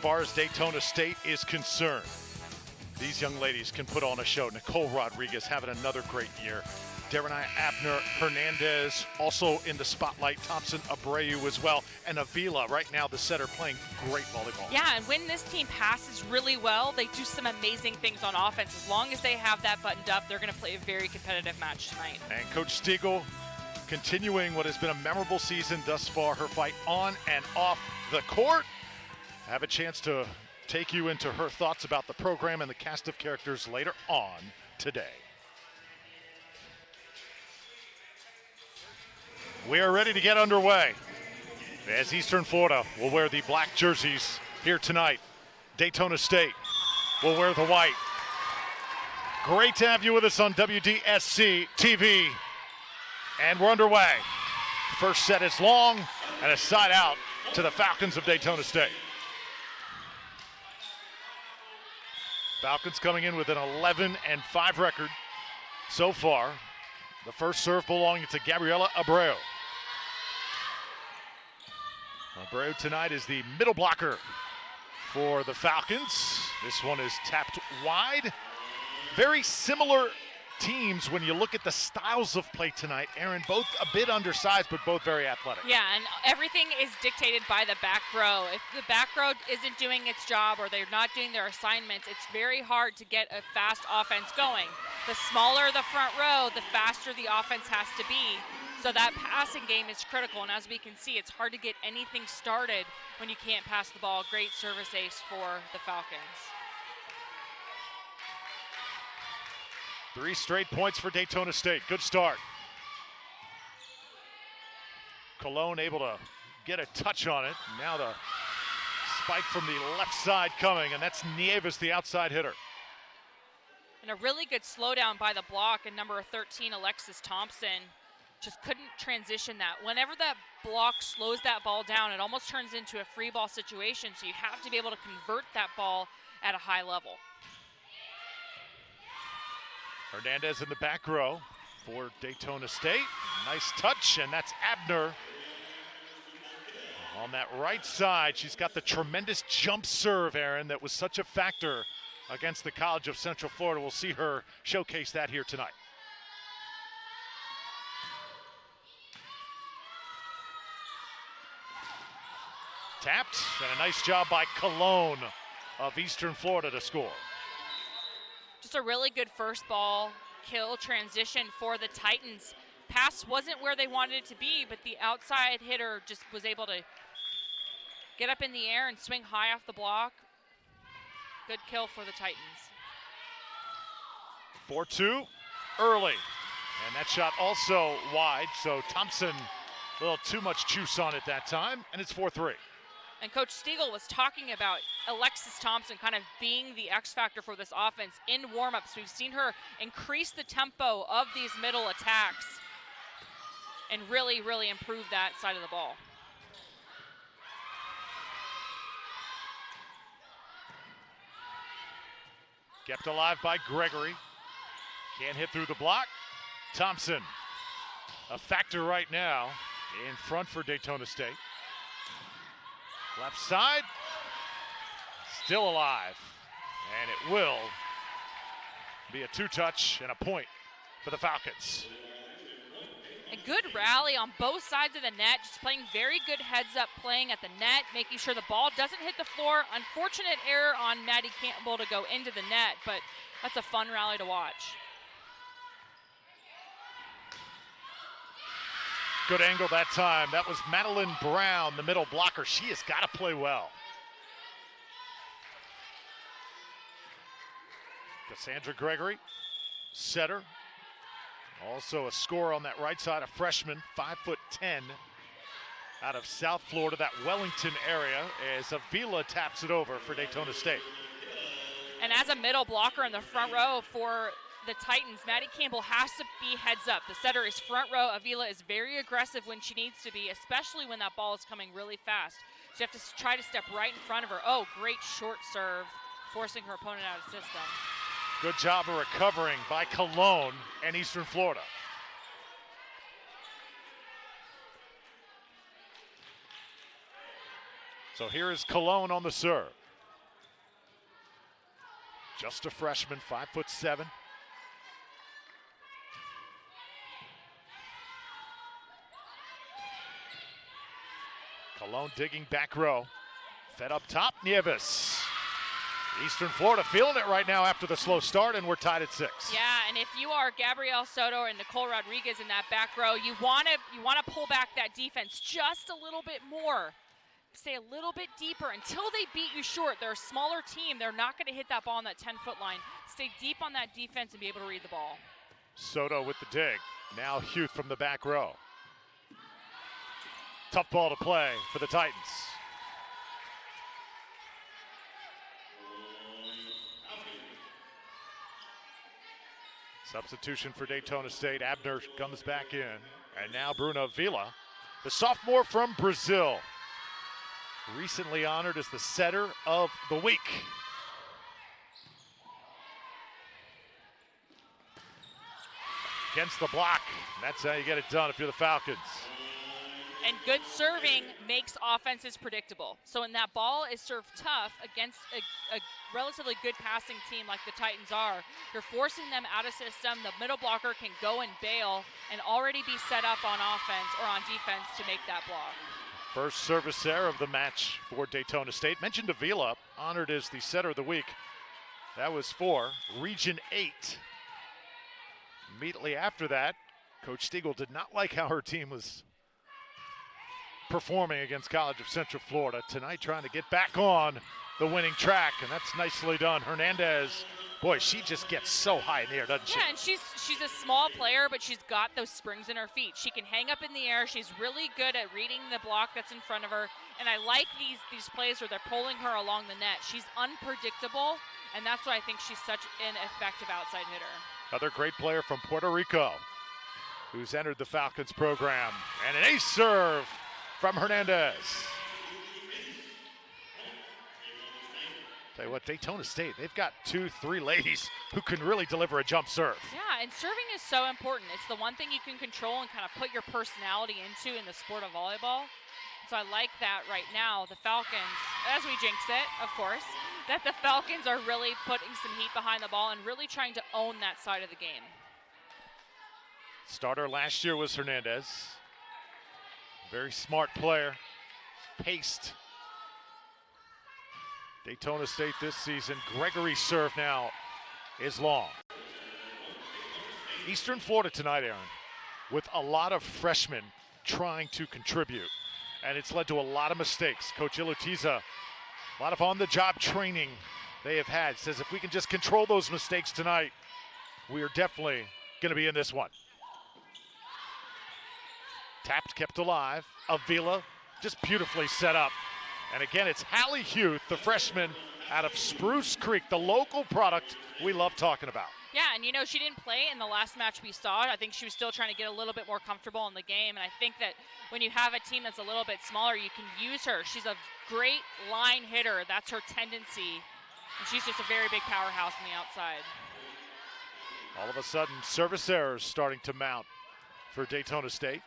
far as Daytona State is concerned, these young ladies can put on a show. Nicole Rodriguez having another great year. Darren Abner Hernandez also in the spotlight. Thompson Abreu as well. And Avila right now, the setter, playing great volleyball. Yeah, and when this team passes really well, they do some amazing things on offense. As long as they have that buttoned up, they're going to play a very competitive match tonight. And Coach Steagle continuing what has been a memorable season thus far. Her fight on and off the court. I have a chance to take you into her thoughts about the program and the cast of characters later on today. We are ready to get underway as Eastern Florida will wear the black jerseys here tonight. Daytona State will wear the white. Great to have you with us on WDSC TV. And we're underway. First set is long and a side out to the Falcons of Daytona State. Falcons coming in with an 11-5 record so far. The first serve belonging to Gabriela Abreu. Abreu tonight is the middle blocker for the Falcons. This one is tapped wide. Very similar teams when you look at the styles of play tonight. Aaron, both a bit undersized, but both very athletic. Yeah, and everything is dictated by the back row. If the back row isn't doing its job or they're not doing their assignments, it's very hard to get a fast offense going. The smaller the front row, the faster the offense has to be. So that passing game is critical, and as we can see, it's hard to get anything started when you can't pass the ball. Great service ace for the Falcons. 3 straight points for Daytona State. Good start. Cologne able to get a touch on it. Now the spike from the left side coming, and that's Nieves, the outside hitter. And a really good slowdown by the block, and number 13, Alexis Thompson, just couldn't transition that. Whenever that block slows that ball down, it almost turns into a free ball situation, so you have to be able to convert that ball at a high level. Hernandez in the back row for Daytona State. Nice touch, and that's Abner. On that right side, she's got the tremendous jump serve, Aaron, that was such a factor against the College of Central Florida. We'll see her showcase that here tonight. Tapped, and a nice job by Cologne of Eastern Florida to score. Just a really good first ball kill transition for the Titans. Pass wasn't where they wanted it to be, but the outside hitter just was able to get up in the air and swing high off the block. Good kill for the Titans. 4-2 early, and that shot also wide, so Thompson a little too much juice on it that time, and it's 4-3. And Coach Steagle was talking about Alexis Thompson kind of being the X factor for this offense in warmups. We've seen her increase the tempo of these middle attacks and really, really improve that side of the ball. Kept alive by Gregory. Can't hit through the block. Thompson, a factor right now in front for Daytona State. Left side, still alive, and it will be a 2-touch and a point for the Falcons. A good rally on both sides of the net, just playing very good heads-up playing at the net, making sure the ball doesn't hit the floor. Unfortunate error on Maddie Campbell to go into the net, but that's a fun rally to watch. Good angle that time. That was Madeline Brown, the middle blocker. She has got to play well. Cassandra Gregory, setter. Also a scorer on that right side, a freshman, 5'10", out of South Florida, that Wellington area, as Avila taps it over for Daytona State. And as a middle blocker in the front row for the Titans, Maddie Campbell has to be heads up. The setter is front row. Avila is very aggressive when she needs to be, especially when that ball is coming really fast. So you have to try to step right in front of her. Oh, great short serve, forcing her opponent out of system. Good job of recovering by Cologne and Eastern Florida. So here is Cologne on the serve. Just a freshman, 5'7". Cologne digging back row. Fed up top, Nieves. Eastern Florida feeling it right now after the slow start, and we're tied at 6. Yeah, and if you are Gabrielle Soto and Nicole Rodriguez in that back row, you want to pull back that defense just a little bit more. Stay a little bit deeper until they beat you short. They're a smaller team. They're not going to hit that ball on that 10-foot line. Stay deep on that defense and be able to read the ball. Soto with the dig. Now Huth from the back row. Tough ball to play for the Titans. Substitution for Daytona State. Abner comes back in. And now Bruna Vila, the sophomore from Brazil. Recently honored as the setter of the week. Against the block. That's how you get it done if you're the Falcons. And good serving makes offenses predictable. So when that ball is served tough against a relatively good passing team like the Titans are, you're forcing them out of system. The middle blocker can go and bail and already be set up on offense or on defense to make that block. First service error of the match for Daytona State. Mentioned Avila, honored as the setter of the week. That was for Region 8. Immediately after that, Coach Steagle did not like how her team was performing against College of Central Florida. Tonight trying to get back on the winning track, and that's nicely done. Hernandez, boy, she just gets so high in the air, doesn't she? Yeah, and she's a small player, but she's got those springs in her feet. She can hang up in the air. She's really good at reading the block that's in front of her, and I like these plays where they're pulling her along the net. She's unpredictable, and that's why I think she's such an effective outside hitter. Another great player from Puerto Rico who's entered the Falcons program, and an ace serve from Hernandez. Tell you what, Daytona State, they've got 2-3 ladies who can really deliver a jump serve. Yeah, and serving is so important. It's the one thing you can control and kind of put your personality into in the sport of volleyball. So I like that right now. The Falcons, as we jinx it, of course, that the Falcons are really putting some heat behind the ball and really trying to own that side of the game. Starter last year was Hernandez. Very smart player, paced. Daytona State this season. Gregory's serve now is long. Eastern Florida tonight, Aaron, with a lot of freshmen trying to contribute. And it's led to a lot of mistakes. Coach Ilutiza, a lot of on-the-job training they have had. Says if we can just control those mistakes tonight, we are definitely going to be in this one. Tapped, kept alive. Avila just beautifully set up. And again, it's Hallie Huth, the freshman out of Spruce Creek, the local product we love talking about. Yeah, and you know, she didn't play in the last match we saw. I think she was still trying to get a little bit more comfortable in the game. And I think that when you have a team that's a little bit smaller, you can use her. She's a great line hitter. That's her tendency. And she's just a very big powerhouse on the outside. All of a sudden, service errors starting to mount for Daytona State.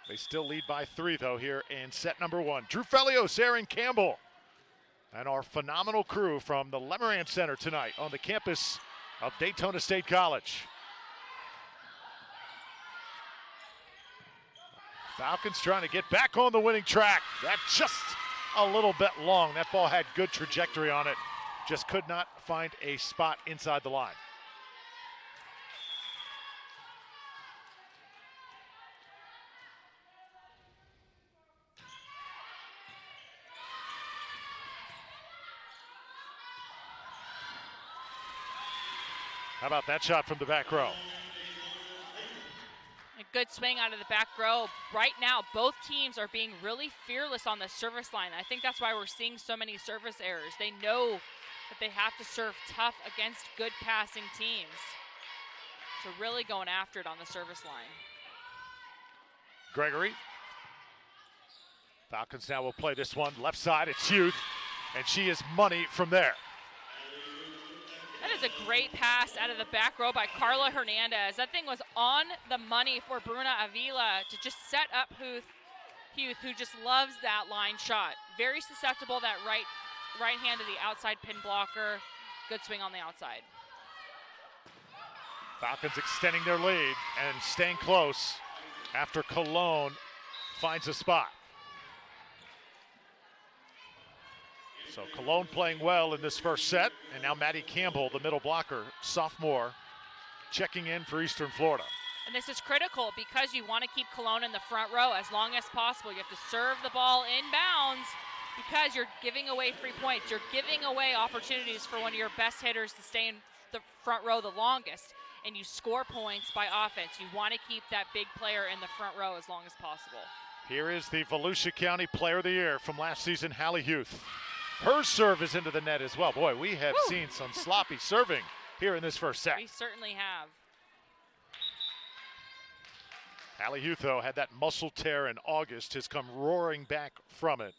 They still lead by 3, though, here in set number 1. Drew Felios, Aaron Campbell, and our phenomenal crew from the Lemarant Center tonight on the campus of Daytona State College. Falcons trying to get back on the winning track. That's just a little bit long. That ball had good trajectory on it. Just could not find a spot inside the line. How about that shot from the back row? A good swing out of the back row. Right now, both teams are being really fearless on the service line. I think that's why we're seeing so many service errors. They know that they have to serve tough against good passing teams. So really going after it on the service line. Gregory. Falcons now will play this one. Left side, it's Huth, and she is money from there. That is a great pass out of the back row by Carla Hernandez. That thing was on the money for Bruna Avila to just set up Huth, who just loves that line shot. Very susceptible, that right right hand to the outside pin blocker. Good swing on the outside. Falcons extending their lead and staying close after Cologne finds a spot. So Cologne playing well in this first set, and now Maddie Campbell, the middle blocker, sophomore, checking in for Eastern Florida. And this is critical because you want to keep Cologne in the front row as long as possible. You have to serve the ball inbounds because you're giving away free points. You're giving away opportunities for one of your best hitters to stay in the front row the longest, and you score points by offense. You want to keep that big player in the front row as long as possible. Here is the Volusia County Player of the Year from last season, Hallie Huth. Her serve is into the net as well. Boy, we have seen some sloppy serving here in this first set. We certainly have. Hallie Huth, though, had that muscle tear in August, has come roaring back from it.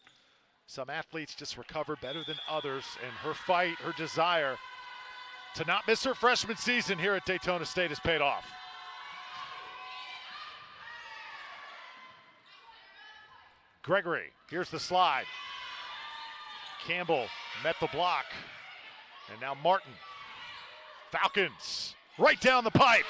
Some athletes just recover better than others, and her fight, her desire to not miss her freshman season here at Daytona State has paid off. Gregory, here's the slide. Campbell met the block, and now Martin. Falcons, right down the pipe.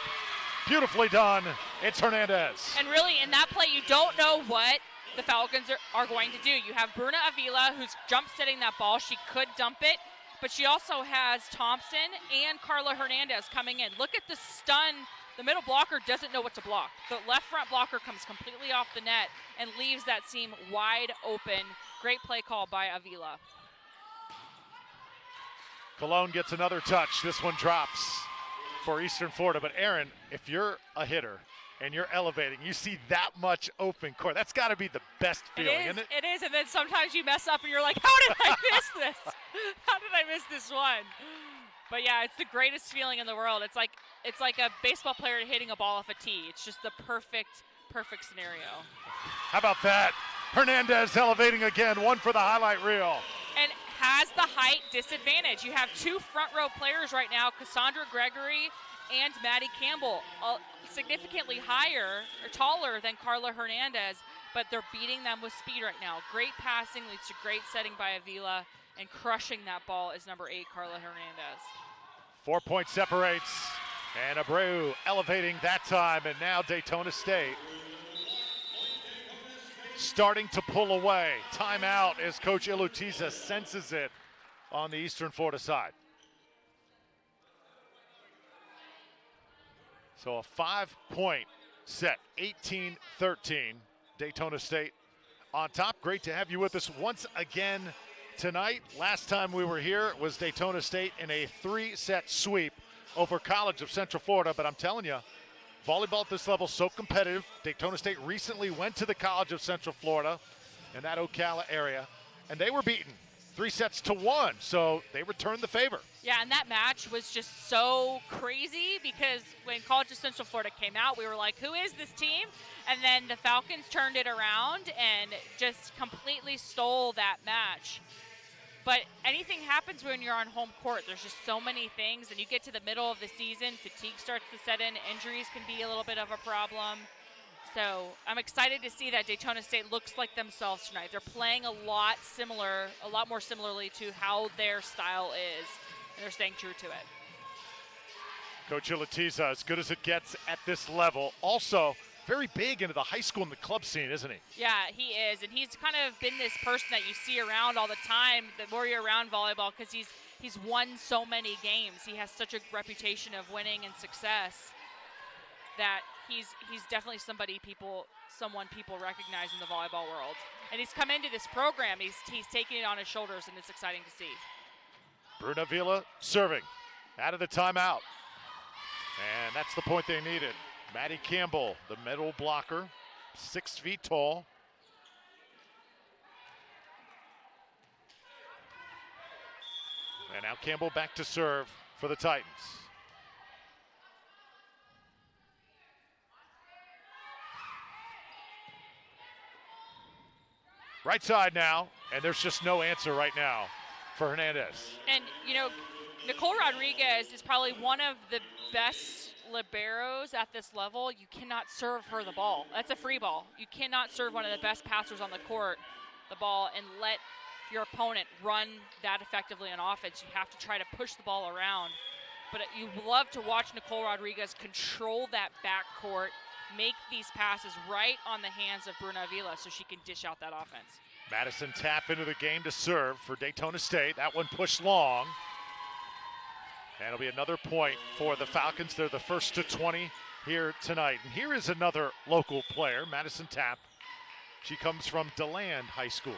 Beautifully done. It's Hernandez. And really, in that play, you don't know what the Falcons are going to do. You have Bruna Avila, who's jump setting that ball. She could dump it, but she also has Thompson and Carla Hernandez coming in. Look at the stun. The middle blocker doesn't know what to block. The left front blocker comes completely off the net and leaves that seam wide open. Great play call by Avila. Cologne gets another touch. This one drops for Eastern Florida. But Aaron, if you're a hitter and you're elevating, you see that much open court. That's got to be the best feeling, isn't it? It is, and then sometimes you mess up and you're like, how did I miss this? How did I miss this one? But yeah, it's the greatest feeling in the world. It's like a baseball player hitting a ball off a tee. It's just the perfect scenario. How about that? Hernandez elevating again, one for the highlight reel. And has the height disadvantage. You have two front row players right now, Cassandra Gregory and Maddie Campbell, significantly higher or taller than Carla Hernandez, but they're beating them with speed right now. Great passing leads to great setting by Avila, and crushing that ball is number 8, Carla Hernandez. 4 points separates, and Abreu elevating that time, and now Daytona State starting to pull away. Timeout as Coach Ilutiza senses it on the Eastern Florida side. So a 5-point set, 18-13. Daytona State on top. Great to have you with us once again tonight. Last time we were here was Daytona State in a 3-set sweep over College of Central Florida. But I'm telling you, volleyball at this level is so competitive. Daytona State recently went to the College of Central Florida in that Ocala area, and they were beaten 3-1. So they returned the favor. Yeah, and that match was just so crazy because when College of Central Florida came out, we were like, who is this team? And then the Falcons turned it around and just completely stole that match. But anything happens when you're on home court. There's just so many things, and you get to the middle of the season, fatigue starts to set in, injuries can be a little bit of a problem. So I'm excited to see that Daytona State looks like themselves tonight. They're playing a lot more similarly to how their style is, and they're staying true to it. Coach Ilutiza, as good as it gets at this level, also very big into the high school and the club scene, isn't he? Yeah, he is, and he's kind of been this person that you see around all the time, the more you're around volleyball, because he's won so many games. He has such a reputation of winning and success that he's definitely someone people recognize in the volleyball world. And he's come into this program, he's taking it on his shoulders, and it's exciting to see. Bruna Avila serving out of the timeout. And that's the point they needed. Maddie Campbell, the middle blocker, 6 feet tall. And now Campbell back to serve for the Titans. Right side now, and there's just no answer right now for Hernandez. And, Nicole Rodriguez is probably one of the best liberos at this level. You cannot serve her the ball. That's a free ball. You cannot serve one of the best passers on the court the ball and let your opponent run that effectively on offense. You have to try to push the ball around. But you love to watch Nicole Rodriguez control that backcourt, make these passes right on the hands of Bruna Avila so she can dish out that offense. Madison Tapp into the game to serve for Daytona State. That one pushed long. And it'll be another point for the Falcons. They're the first to 20 here tonight. And here is another local player, Madison Tapp. She comes from DeLand High School.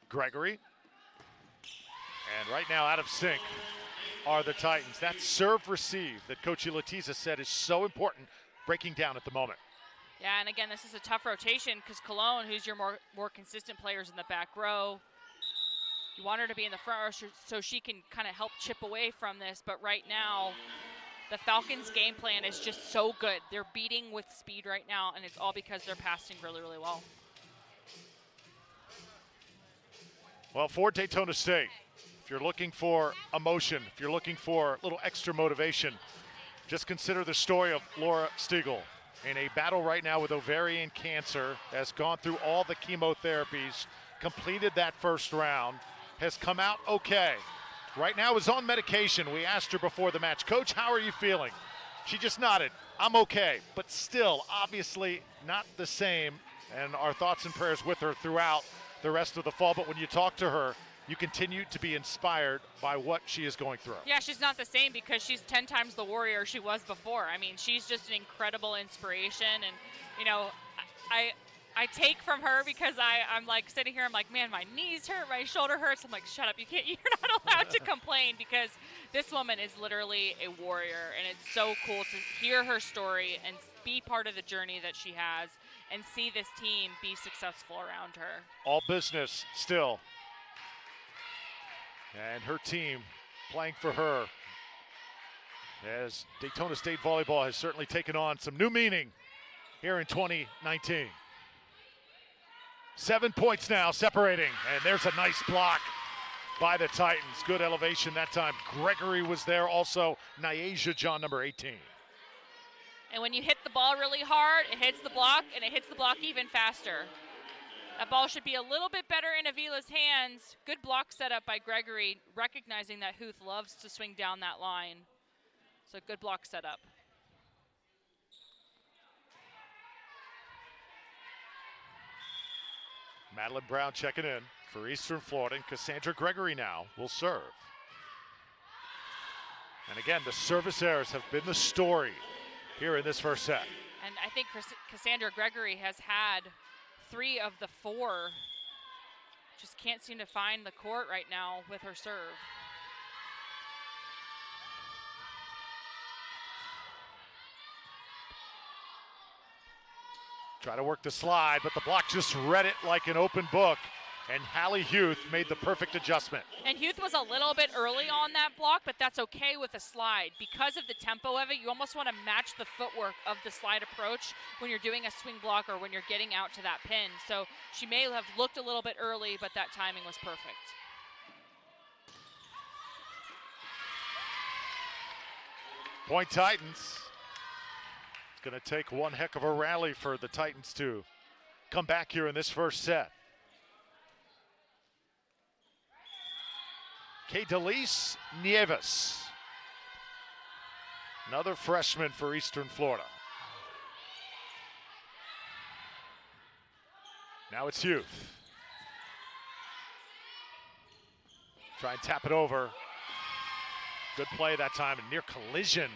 Gregory. And right now out of sync are the Titans. That serve receive that Coach Latiza said is so important, breaking down at the moment. Yeah, and again, this is a tough rotation because Cologne, who's your more consistent players in the back row, you want her to be in the front row so she can kind of help chip away from this. But right now, the Falcons' game plan is just so good. They're beating with speed right now, and it's all because they're passing really, really well. Well, for Daytona State, if you're looking for emotion, if you're looking for a little extra motivation, just consider the story of Laura Steagle. In a battle right now with ovarian cancer, has gone through all the chemotherapies, completed that first round, has come out okay. Right now is on medication. We asked her before the match, Coach, how are you feeling? She just nodded, I'm okay, but still obviously not the same, and our thoughts and prayers with her throughout the rest of the fall. But when you talk to her, you continue to be inspired by what she is going through. Yeah, she's not the same because she's 10 times the warrior she was before. I mean, she's just an incredible inspiration. And, you know, I take from her because I'm like sitting here, I'm like, man, my knees hurt, my shoulder hurts. I'm like, shut up, you're not allowed to complain because this woman is literally a warrior. And it's so cool to hear her story and be part of the journey that she has and see this team be successful around her. All business still. And her team playing for her, as Daytona State Volleyball has certainly taken on some new meaning here in 2019. 7 points now separating, and there's a nice block by the Titans. Good elevation that time. Gregory was there also. Nyasia John, number 18. And when you hit the ball really hard, it hits the block, and it hits the block even faster. That ball should be a little bit better in Avila's hands. Good block set up by Gregory, recognizing that Huth loves to swing down that line. So good block set up. Madeline Brown checking in for Eastern Florida, and Cassandra Gregory now will serve. And again, the service errors have been the story here in this first set. And I think Cassandra Gregory has had 3 of the 4. Just can't seem to find the court right now with her serve. Try to work the slide, but the block just read it like an open book. And Hallie Huth made the perfect adjustment. And Huth was a little bit early on that block, but that's okay with a slide. Because of the tempo of it, you almost want to match the footwork of the slide approach when you're doing a swing block or when you're getting out to that pin. So she may have looked a little bit early, but that timing was perfect. Point Titans. It's going to take one heck of a rally for the Titans to come back here in this first set. Kadelise Nieves, another freshman for Eastern Florida. Now it's Huth. Try and tap it over. Good play that time, and near collision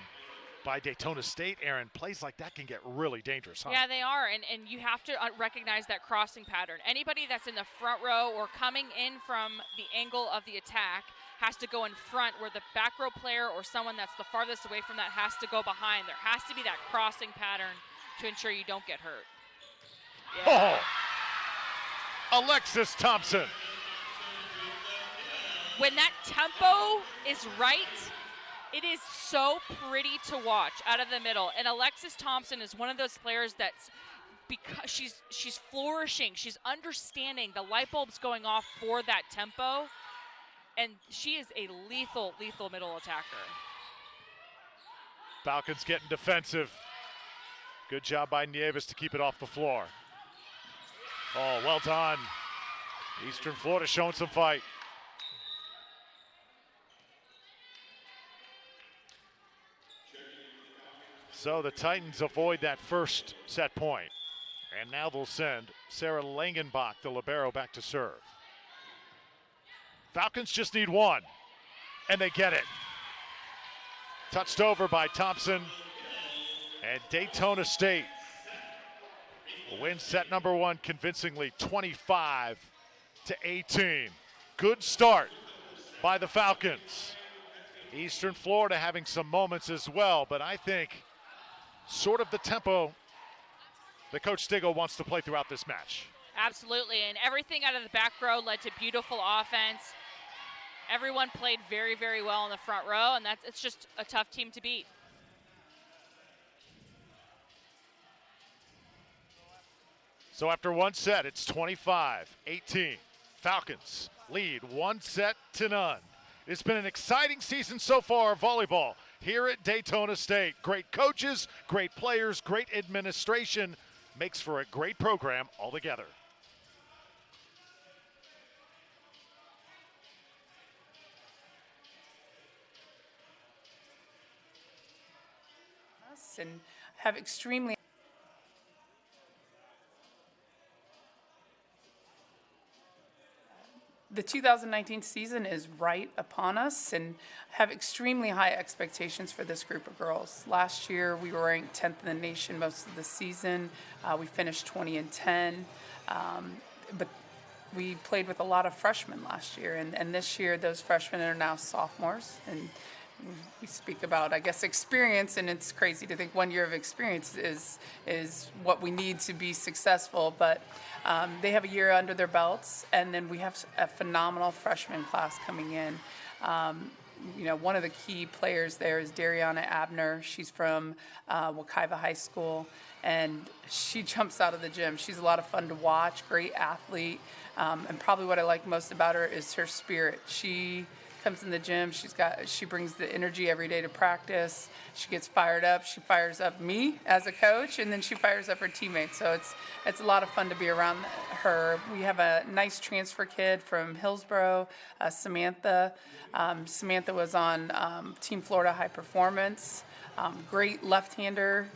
by Daytona State. Aaron, plays like that can get really dangerous, huh? Yeah, they are, and you have to recognize that crossing pattern. Anybody that's in the front row or coming in from the angle of the attack has to go in front, where the back row player or someone that's the farthest away from that has to go behind. There has to be that crossing pattern to ensure you don't get hurt. Yeah. Oh, Alexis Thompson. When that tempo is right, it is so pretty to watch out of the middle. And Alexis Thompson is one of those players that's, because she's flourishing, she's understanding the light bulbs going off for that tempo, and she is a lethal middle attacker. Falcons getting defensive. Good job by Nieves to keep it off the floor. Oh, well done. Eastern Florida showing some fight. So the Titans avoid that first set point. And now they'll send Sarah Langenbach, the libero, back to serve. Falcons just need one, and they get it. Touched over by Thompson, and Daytona State will win set number one convincingly, 25-18. Good start by the Falcons. Eastern Florida having some moments as well, but I think sort of the tempo that Coach Steagle wants to play throughout this match. Absolutely, and everything out of the back row led to beautiful offense. Everyone played very, very well in the front row, and it's just a tough team to beat. So after one set, it's 25-18. Falcons lead 1-0. It's been an exciting season so far of volleyball here at Daytona State. Great coaches, great players, great administration. Makes for a great program altogether. And have extremely the 2019 season is right upon us and have extremely high expectations for this group of girls. Last year we were ranked 10th in the nation most of the season. We finished 20-10, but we played with a lot of freshmen last year, and this year those freshmen are now sophomores, and we speak about, I guess, experience, and it's crazy to think 1 year of experience is what we need to be successful, but they have a year under their belts, and then we have a phenomenal freshman class coming in. You know, one of the key players there is Dariana Abner. She's from Wekiva High School, and she jumps out of the gym. She's a lot of fun to watch, great athlete, and probably what I like most about her is her spirit. She comes in the gym, she brings the energy every day to practice. She gets fired up. She fires up me as a coach, and then she fires up her teammates. So it's a lot of fun to be around her. We have a nice transfer kid from Hillsborough, Samantha. Samantha was on Team Florida High Performance. Great left-hander,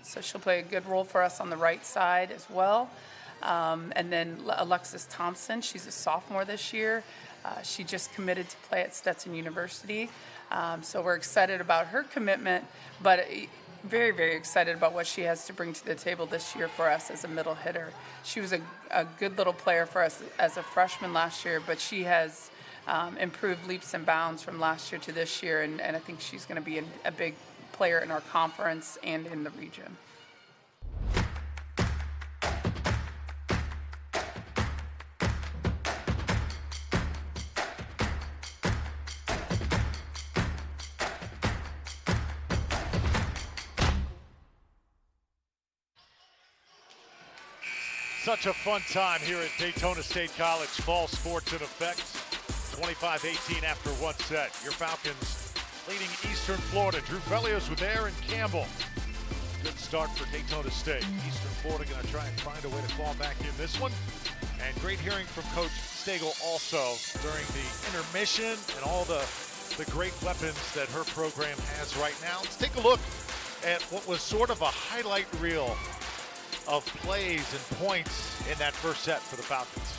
so she'll play a good role for us on the right side as well. And then Alexis Thompson, she's a sophomore this year. She just committed to play at Stetson University. So we're excited about her commitment, but very, very excited about what she has to bring to the table this year for us as a middle hitter. She was a good little player for us as a freshman last year, but she has improved leaps and bounds from last year to this year, and I think she's going to be a big player in our conference and in the region. Such a fun time here at Daytona State College. Fall sports in effect. 25-18 after one set. Your Falcons leading Eastern Florida. Drew Felios with Aaron Campbell. Good start for Daytona State. Eastern Florida going to try and find a way to claw back in this one. And great hearing from Coach Steagle also during the intermission and all the great weapons that her program has right now. Let's take a look at what was sort of a highlight reel of plays and points in that first set for the Falcons.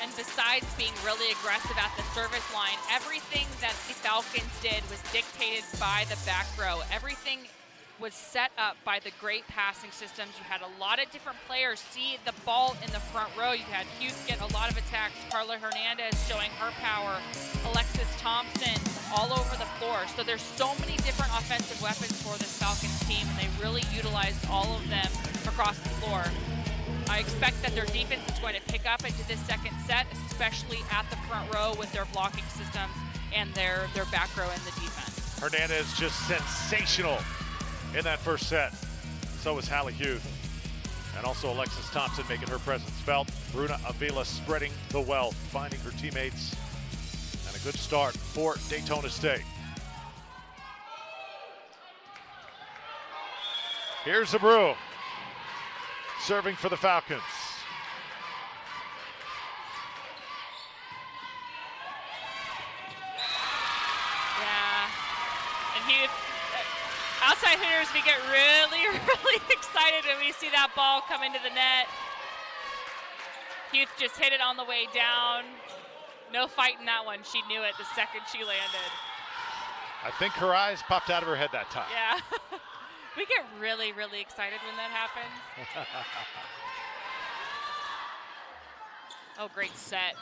And besides being really aggressive at the service line, everything that the Falcons did was dictated by the back row. Everything was set up by the great passing systems. You had a lot of different players see the ball in the front row. You had Hughes get a lot of attacks. Carla Hernandez showing her power. Alexis Thompson all over the floor. So there's so many different offensive weapons for this Falcons team, and they really utilized all of them across the floor. I expect that their defense is going to pick up into this second set, especially at the front row with their blocking systems and their back row in the defense. Hernandez just sensational in that first set. So was Hallie Hughes. And also Alexis Thompson making her presence felt. Bruna Avila spreading the wealth, finding her teammates. And a good start for Daytona State. Here's Abreu serving for the Falcons. Yeah, and outside hitters, we get really, really excited when we see that ball come into the net. Heath just hit it on the way down. No fight in that one. She knew it the second she landed. I think her eyes popped out of her head that time. Yeah. We get really, really excited when that happens. Oh, great set.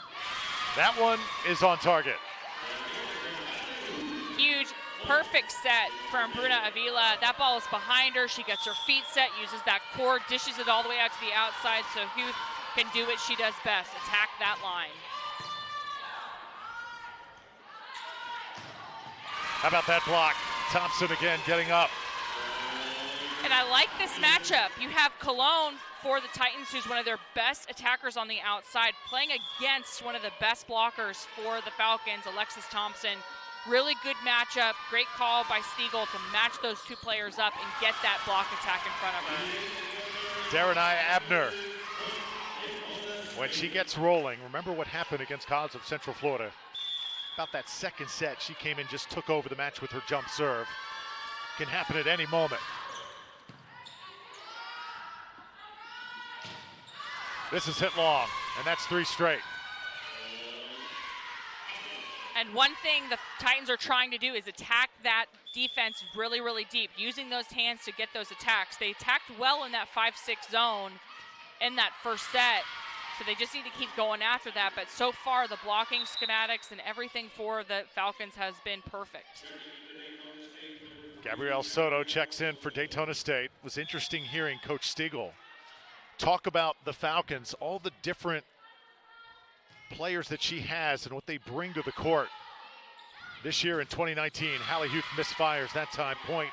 That one is on target. Huge, perfect set from Bruna Avila. That ball is behind her. She gets her feet set, uses that core, dishes it all the way out to the outside, so Huth can do what she does best, attack that line. How about that block? Thompson again getting up. And I like this matchup. You have Cologne for the Titans, who's one of their best attackers on the outside, playing against one of the best blockers for the Falcons, Alexis Thompson. Really good matchup. Great call by Steagle to match those two players up and get that block attack in front of her. Darenai Abner. When she gets rolling, remember what happened against College of Central Florida. About that second set, she came in, just took over the match with her jump serve. Can happen at any moment. This is hit long, and that's 3 straight. And one thing the Titans are trying to do is attack that defense really, really deep, using those hands to get those attacks. They attacked well in that 5-6 zone in that first set, so they just need to keep going after that. But so far, the blocking schematics and everything for the Falcons has been perfect. Gabrielle Soto checks in for Daytona State. It was interesting hearing Coach Steagle talk about the Falcons, all the different players that she has and what they bring to the court. This year in 2019, Hallie Huth misfires that time point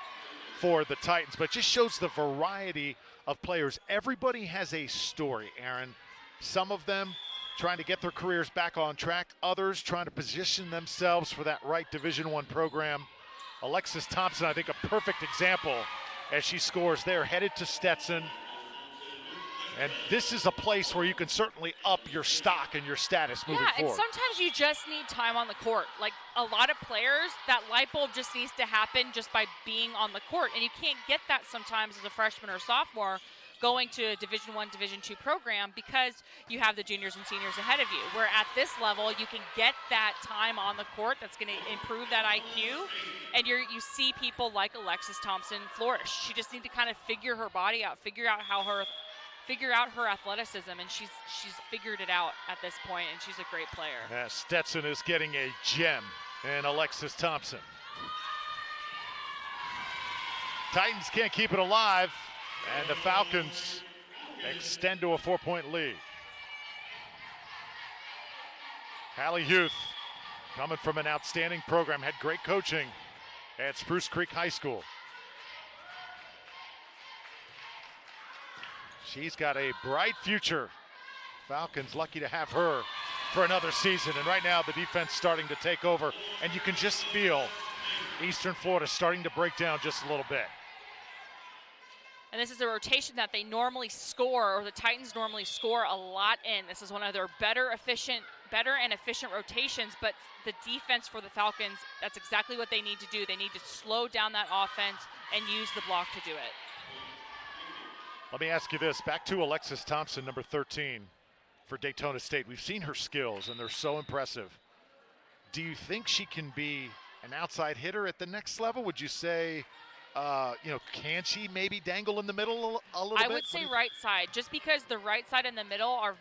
for the Titans, but just shows the variety of players. Everybody has a story, Aaron. Some of them trying to get their careers back on track, others trying to position themselves for that right Division I program. Alexis Thompson, I think, a perfect example as she scores there, headed to Stetson. And this is a place where you can certainly up your stock and your status moving forward. Yeah, and sometimes you just need time on the court. Like a lot of players, that light bulb just needs to happen just by being on the court. And you can't get that sometimes as a freshman or sophomore going to a Division I, Division II program because you have the juniors and seniors ahead of you. Where at this level, you can get that time on the court that's going to improve that IQ. And you see people like Alexis Thompson flourish. She just needs to kind of figure her body out, figure out her athleticism, and she's figured it out at this point, and she's a great player. Yeah, Stetson is getting a gem in Alexis Thompson. Titans can't keep it alive, and the Falcons extend to a 4-point lead. Hallie Huth, coming from an outstanding program, had great coaching at Spruce Creek High School. She's got a bright future. Falcons lucky to have her for another season. And right now the defense starting to take over. And you can just feel Eastern Florida starting to break down just a little bit. And this is a rotation that they normally score, or the Titans normally score a lot in. This is one of their better and efficient rotations, but the defense for the Falcons, that's exactly what they need to do. They need to slow down that offense and use the block to do it. Let me ask you this, back to Alexis Thompson, number 13 for Daytona State. We've seen her skills, and they're so impressive. Do you think she can be an outside hitter at the next level? Would you say, can she maybe dangle in the middle a little bit? I would say right side, just because the right side and the middle are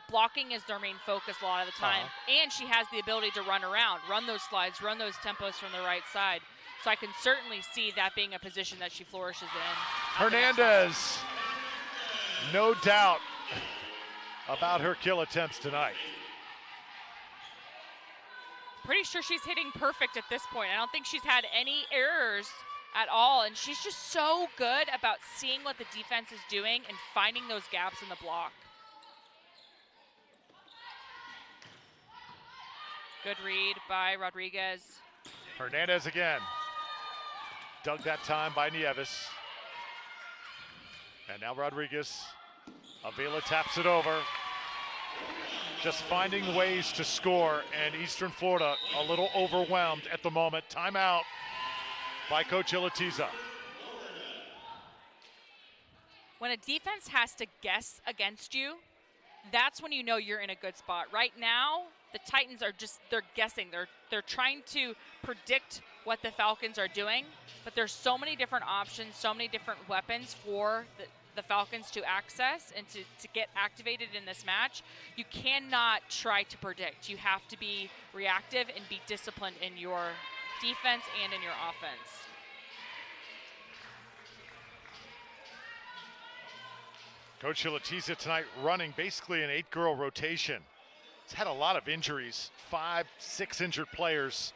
blocking is their main focus a lot of the time. And she has the ability to run around, run those slides, run those tempos from the right side. So I can certainly see that being a position that she flourishes in. Hernandez, no doubt about her kill attempts tonight. Pretty sure she's hitting perfect at this point. I don't think she's had any errors at all, and she's just so good about seeing what the defense is doing and finding those gaps in the block. Good read by Rodriguez. Hernandez again. Dug that time by Nieves. And now Rodriguez. Avila taps it over. Just finding ways to score, and Eastern Florida a little overwhelmed at the moment. Timeout by Coach Ilatiza. When a defense has to guess against you, that's when you know you're in a good spot. Right now, the Titans are they're guessing. They're trying to predict what the Falcons are doing, but there's so many different options, so many different weapons for the Falcons to access and to get activated in this match. You cannot try to predict. You have to be reactive and be disciplined in your defense and in your offense. Coach Ilatiza tonight running basically an 8-girl rotation. He's had a lot of injuries, 5, 6 injured players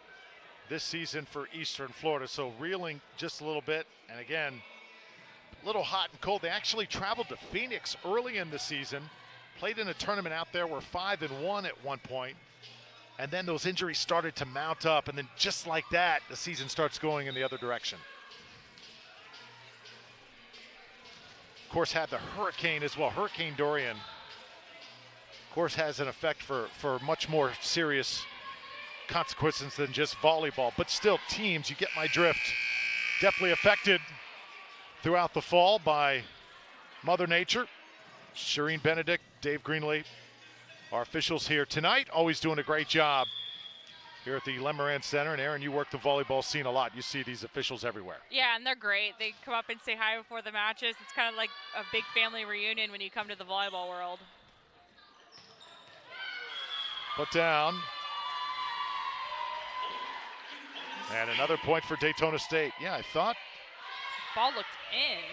this season for Eastern Florida, so reeling just a little bit. And again, a little hot and cold. They actually traveled to Phoenix early in the season, played in a tournament out there, were 5-1 at one point, and then those injuries started to mount up, and then just like that, the season starts going in the other direction. Of course, had the hurricane as well. Hurricane Dorian, of course, has an effect for much more serious consequences than just volleyball. But still, teams, you get my drift, definitely affected throughout the fall by Mother Nature. Shireen Benedict, Dave Greenlee, our officials here tonight, always doing a great job here at the Lemoran Center. And Aaron, you work the volleyball scene a lot. You see these officials everywhere. Yeah, and they're great. They come up and say hi before the matches. It's kind of like a big family reunion when you come to the volleyball world. Put down. And another point for Daytona State. Yeah, I thought. Ball looked in.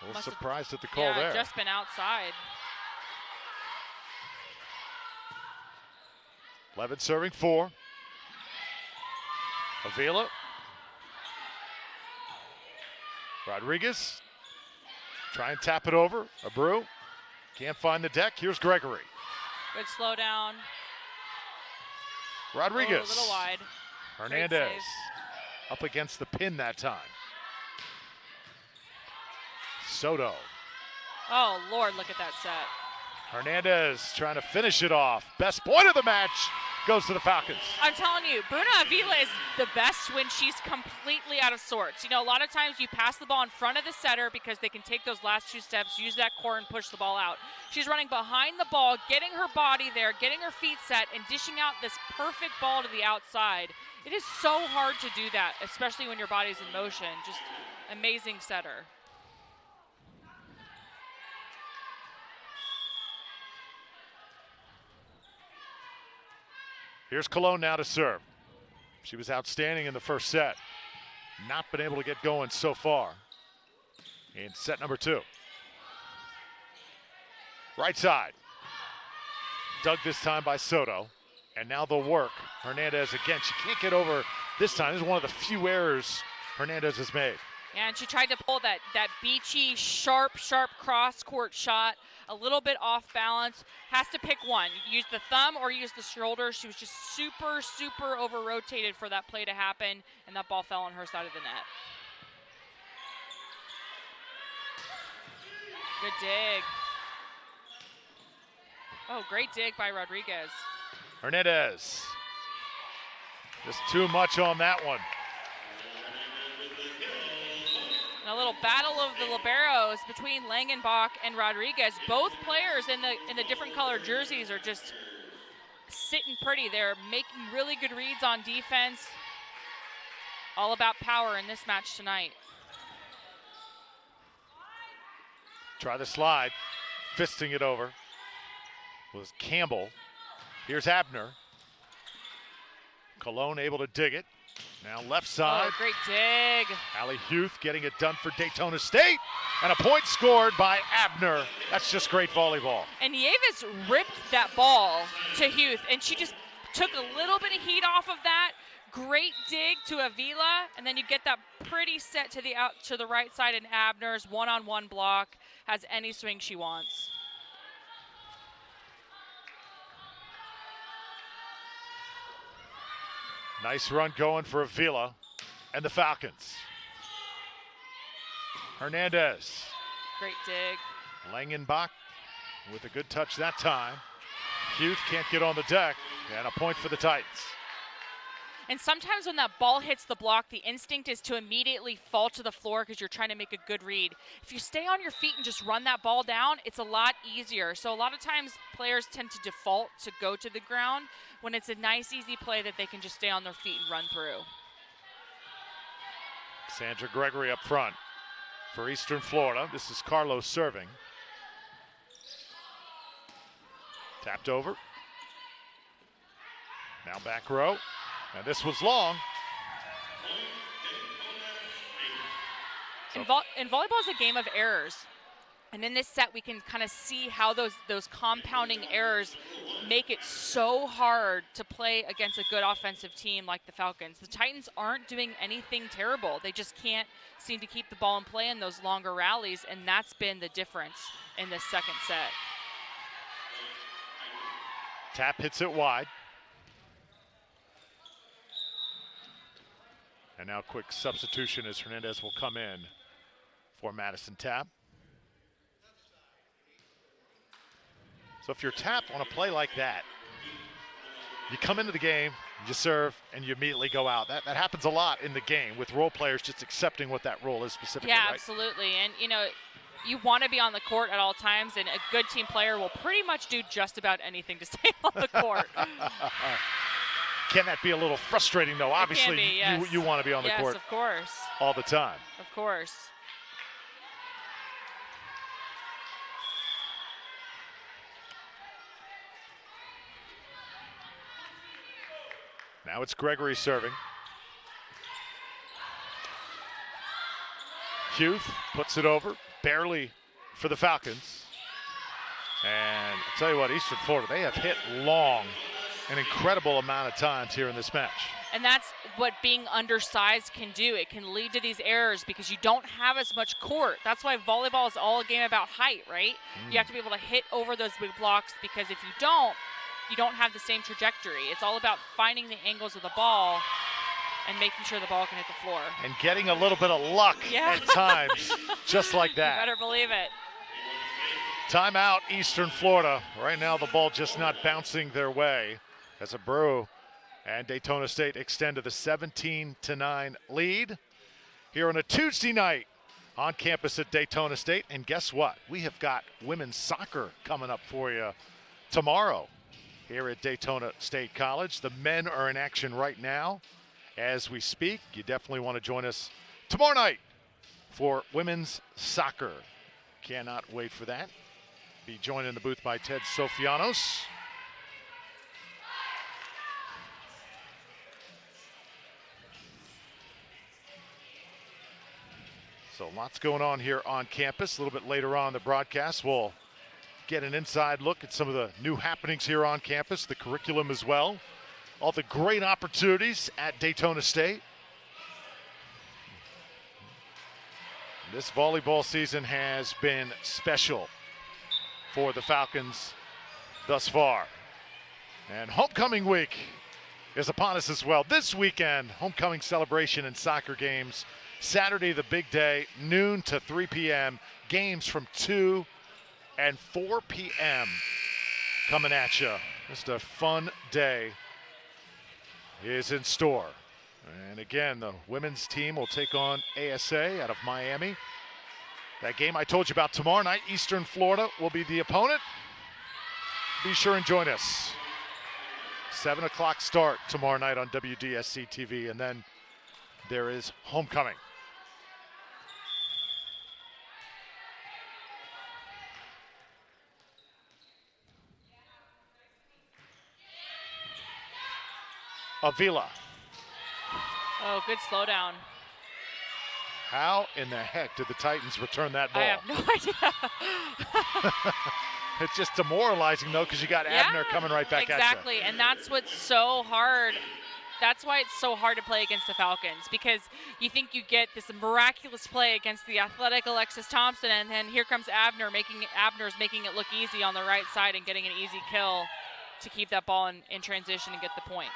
A little surprised at the call there. Yeah, just been outside. Levin serving 4. Avila. Rodriguez. Try and tap it over. Abreu. Can't find the deck. Here's Gregory. Good slow down. Rodriguez. Oh, a little wide. Hernandez. Up against the pin that time. Soto. Oh, Lord, look at that set. Hernandez trying to finish it off. Best point of the match goes to the Falcons. I'm telling you, Bruna Avila is the best when she's completely out of sorts. You know, a lot of times you pass the ball in front of the setter because they can take those last 2 steps, use that core, and push the ball out. She's running behind the ball, getting her body there, getting her feet set, and dishing out this perfect ball to the outside. It is so hard to do that, especially when your body's in motion. Just amazing setter. Here's Cologne now to serve. She was outstanding in the first set. Not been able to get going so far in set number 2. Right side. Dug this time by Soto. And now the work. Hernandez again. She can't get over this time. This is one of the few errors Hernandez has made. Yeah, and she tried to pull that beachy, sharp cross-court shot, a little bit off balance. Has to pick one. Use the thumb or use the shoulder. She was just super over-rotated for that play to happen, and that ball fell on her side of the net. Good dig. Oh, great dig by Rodriguez. Hernandez. Just too much on that one. And a little battle of the liberos between Langenbach and Rodriguez. Both players in the different color jerseys are just sitting pretty. They're making really good reads on defense. All about power in this match tonight. Try the slide. Fisting it over was Campbell. Here's Abner. Cologne able to dig it. Now left side. Oh, great dig. Allie Huth getting it done for Daytona State. And a point scored by Abner. That's just great volleyball. And Nieves ripped that ball to Huth, and she just took a little bit of heat off of that. Great dig to Avila, and then you get that pretty set to the right side, and Abner's one-on-one block has any swing she wants. Nice run going for Avila and the Falcons. Hernandez. Great dig. Langenbach with a good touch that time. Huth can't get on the deck, and a point for the Titans. And sometimes when that ball hits the block, the instinct is to immediately fall to the floor because you're trying to make a good read. If you stay on your feet and just run that ball down, it's a lot easier. So a lot of times players tend to default to go to the ground when it's a nice, easy play that they can just stay on their feet and run through. Sandra Gregory up front for Eastern Florida. This is Carlos serving. Tapped over. Now back row. And this was long. In volleyball is a game of errors. And in this set, we can kind of see how those compounding errors make it so hard to play against a good offensive team like the Falcons. The Titans aren't doing anything terrible. They just can't seem to keep the ball in play in those longer rallies, and that's been the difference in this second set. Tap hits it wide. And now quick substitution as Hernandez will come in for Madison Tap. So if you're Tap on a play like that, you come into the game, you serve, and you immediately go out. That happens a lot in the game with role players just accepting what that role is specifically, yeah, right? Absolutely. And, you know, you want to be on the court at all times, and a good team player will pretty much do just about anything to stay on the court. Can that be a little frustrating, though? Obviously, be, yes. you want to be on the court Yes, of course. all the time. Of course. Now it's Gregory serving. Huth puts it over, barely for the Falcons. And I'll tell you what, Eastern Florida, they have hit long an incredible amount of times here in this match. And that's what being undersized can do. It can lead to these errors because you don't have as much court. That's why volleyball is all a game about height, right? You have to be able to hit over those big blocks, because if you don't have the same trajectory. It's all about finding the angles of the ball and making sure the ball can hit the floor. And getting a little bit of luck at times, just like that. You better believe it. Timeout, Eastern Florida. Right now the ball just not bouncing their way as Abreu and Daytona State extend to the 17-9 lead here on a Tuesday night on campus at Daytona State. And guess what? We have got women's soccer coming up for you tomorrow here at Daytona State College. The men are in action right now as we speak. You definitely want to join us tomorrow night for women's soccer. Cannot wait for that. Be joined in the booth by Ted Sofianos. So lots going on here on campus. A little bit later on in the broadcast, we'll get an inside look at some of the new happenings here on campus, the curriculum as well, all the great opportunities at Daytona State. This volleyball season has been special for the Falcons thus far. And homecoming week is upon us as well. This weekend, homecoming celebration and soccer games. Saturday, the big day, noon to 3 p.m. Games from 2 and 4 p.m. coming at you. Just a fun day is in store. And again, the women's team will take on ASA out of Miami. That game I told you about tomorrow night, Eastern Florida will be the opponent. Be sure and join us. 7 o'clock start tomorrow night on WDSC TV, and then there is homecoming. Avila. Oh, good slowdown. How in the heck did the Titans return that ball? I have no idea. It's just demoralizing, though, because you got Abner coming right back at you. Exactly, and that's what's so hard. That's why it's so hard to play against the Falcons, because you think you get this miraculous play against the athletic Alexis Thompson, and then here comes Abner's making it look easy on the right side and getting an easy kill to keep that ball in transition and get the point.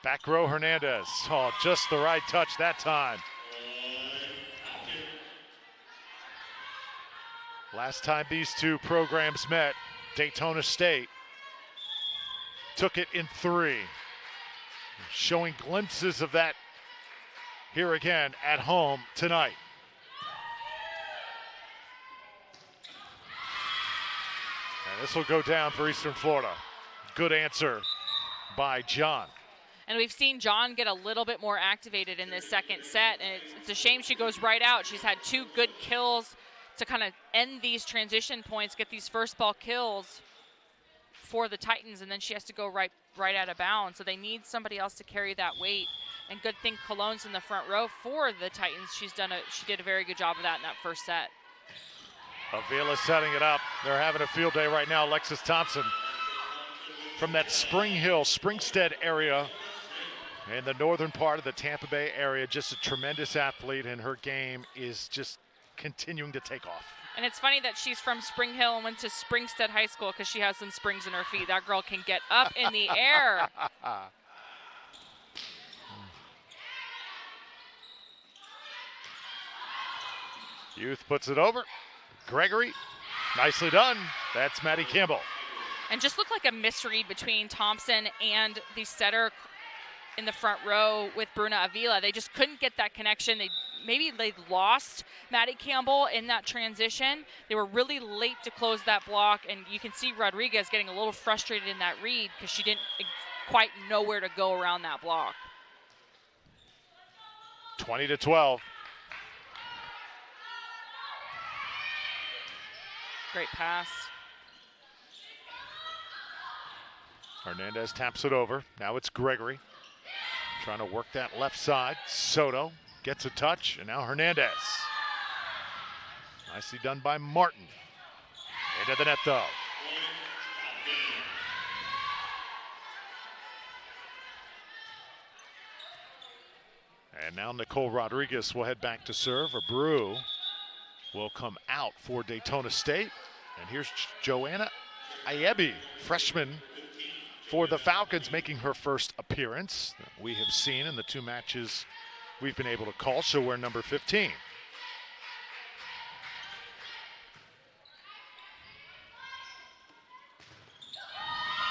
Back row Hernandez. Oh, just the right touch that time. Last time these two programs met, Daytona State took it in 3. Showing glimpses of that here again at home tonight. And this will go down for Eastern Florida. Good answer by John. And we've seen John get a little bit more activated in this second set, and it's a shame she goes right out. She's had 2 good kills to kind of end these transition points, get these first ball kills for the Titans, and then she has to go right out of bounds. So they need somebody else to carry that weight. And good thing Cologne's in the front row for the Titans. She did a very good job of that in that first set. Avila setting it up. They're having a field day right now. Alexis Thompson from that Spring Hill, Springstead area in the northern part of the Tampa Bay area. Just a tremendous athlete, and her game is just continuing to take off. And it's funny that she's from Spring Hill and went to Springstead High School because she has some springs in her feet. That girl can get up in the air. Youth puts it over. Gregory, nicely done. That's Maddie Campbell. And just looked like a misread between Thompson and the setter in the front row with Bruna Avila. They just couldn't get that connection. Maybe they lost Maddie Campbell in that transition. They were really late to close that block, and you can see Rodriguez getting a little frustrated in that read because she didn't quite know where to go around that block. 20-12. Great pass. Hernandez taps it over. Now it's Gregory trying to work that left side. Soto gets a touch, and now Hernandez. Nicely done by Martin. Into the net, though. And now Nicole Rodriguez will head back to serve. Abreu will come out for Daytona State. And here's Joanna Ayebi, freshman for the Falcons, making her first appearance that we have seen in the 2 matches we've been able to call. She'll wear number 15.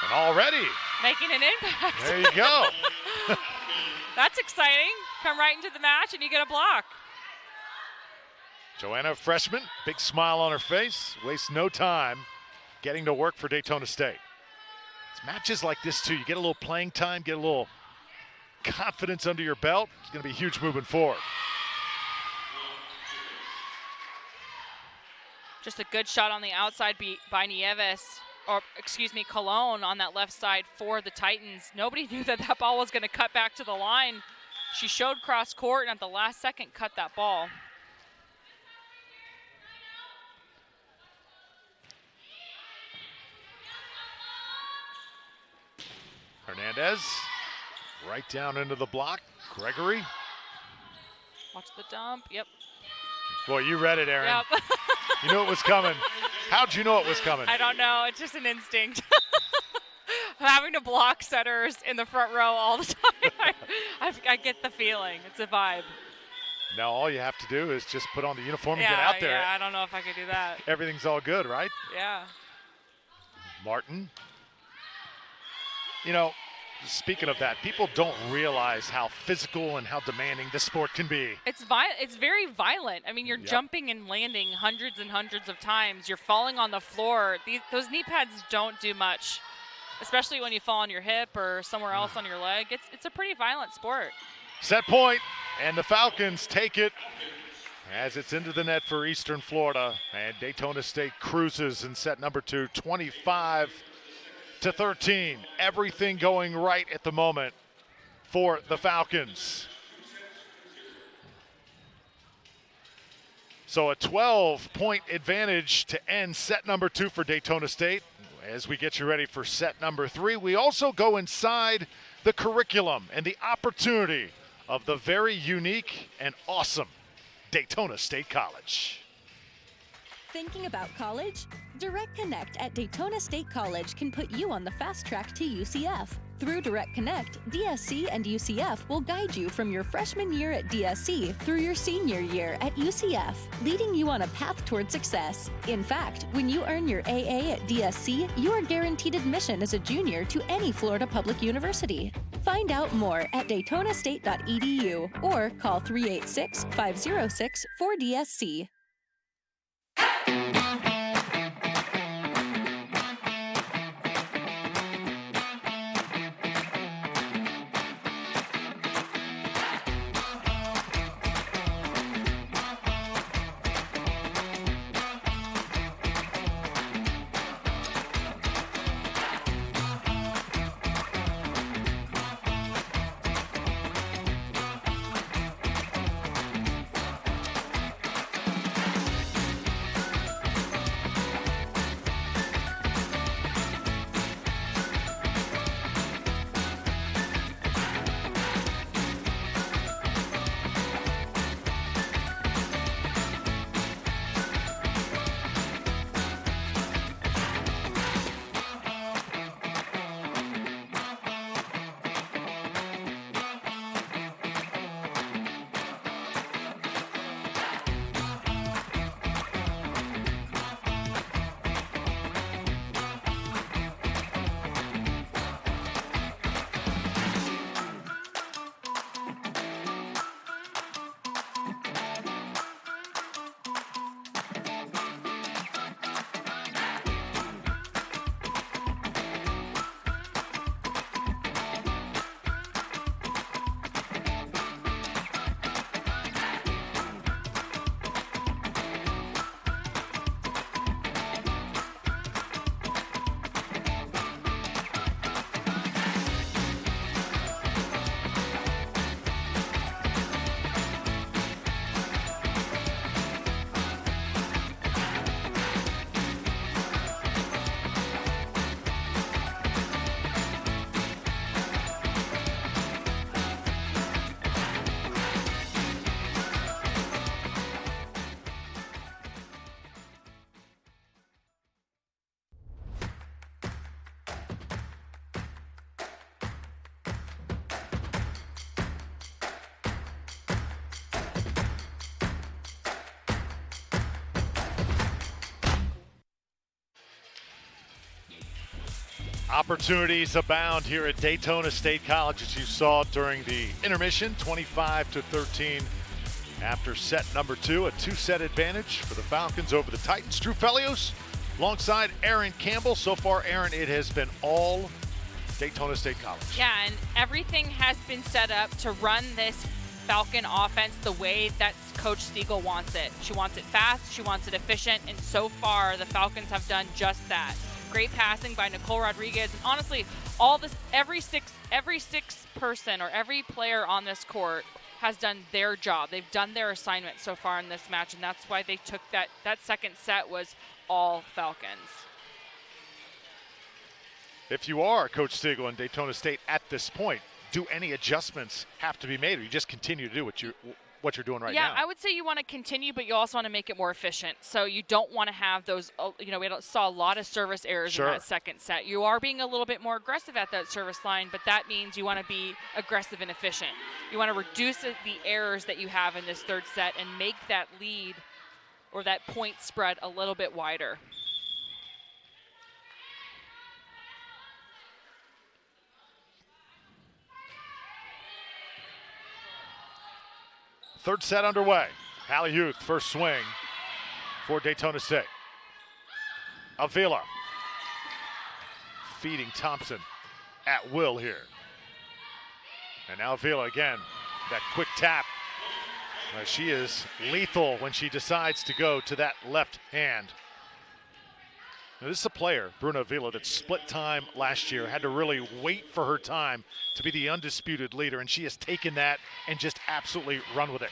And already making an impact. There you go. That's exciting. Come right into the match and you get a block. Joanna, freshman, big smile on her face, wastes no time getting to work for Daytona State. It's matches like this too, you get a little playing time, get a little confidence under your belt. It's going to be huge moving forward. Just a good shot on the outside by Cologne on that left side for the Titans. Nobody knew that ball was going to cut back to the line. She showed cross court and at the last second cut that ball. Hernandez, right down into the block. Gregory. Watch the dump, yep. Boy, you read it, Aaron. Yep. You knew it was coming. How'd you know it was coming? I don't know, it's just an instinct. Having to block setters in the front row all the time, I get the feeling, it's a vibe. Now all you have to do is just put on the uniform and get out there. Yeah, I don't know if I could do that. Everything's all good, right? Yeah. Martin. You know, speaking of that, people don't realize how physical and how demanding this sport can be. It's very violent. I mean, you're jumping and landing hundreds and hundreds of times. You're falling on the floor. Those knee pads don't do much, especially when you fall on your hip or somewhere else on your leg. It's a pretty violent sport. Set point, and the Falcons take it as it's into the net for Eastern Florida. And Daytona State cruises in set number 2, 25-13. Everything going right at the moment for the Falcons. So a 12-point advantage to end set number 2 for Daytona State. As we get you ready for set number 3, we also go inside the curriculum and the opportunity of the very unique and awesome Daytona State College. Thinking about college? Direct Connect at Daytona State College can put you on the fast track to UCF. Through Direct Connect, DSC and UCF will guide you from your freshman year at DSC through your senior year at UCF, leading you on a path toward success. In fact, when you earn your AA at DSC, you are guaranteed admission as a junior to any Florida public university. Find out more at daytonastate.edu or call 386-506-4DSC. Opportunities abound here at Daytona State College, as you saw during the intermission, 25-13 after set number 2, a 2-set advantage for the Falcons over the Titans. Drew Felios alongside Aaron Campbell. So far, Aaron, it has been all Daytona State College. Yeah, and everything has been set up to run this Falcon offense the way that Coach Steagle wants it. She wants it fast, she wants it efficient, and so far the Falcons have done just that. Great passing by Nicole Rodriguez, and honestly, every six person or every player on this court has done their job. They've done their assignment so far in this match, and that's why they took that second set was all Falcons. If you are Coach Steagle and Daytona State at this point, do any adjustments have to be made, or you just continue to do what you're doing right now? Yeah, I would say you want to continue, but you also want to make it more efficient. So you don't want to have those, we saw a lot of service errors in that second set. You are being a little bit more aggressive at that service line, but that means you want to be aggressive and efficient. You want to reduce the errors that you have in this third set and make that lead or that point spread a little bit wider. Third set underway. Hallie Huth, first swing for Daytona State. Avila feeding Thompson at will here. And now Avila again, that quick tap. She is lethal when she decides to go to that left hand. Now, this is a player, Bruna Avila, that split time last year, had to really wait for her time to be the undisputed leader, and she has taken that and just absolutely run with it.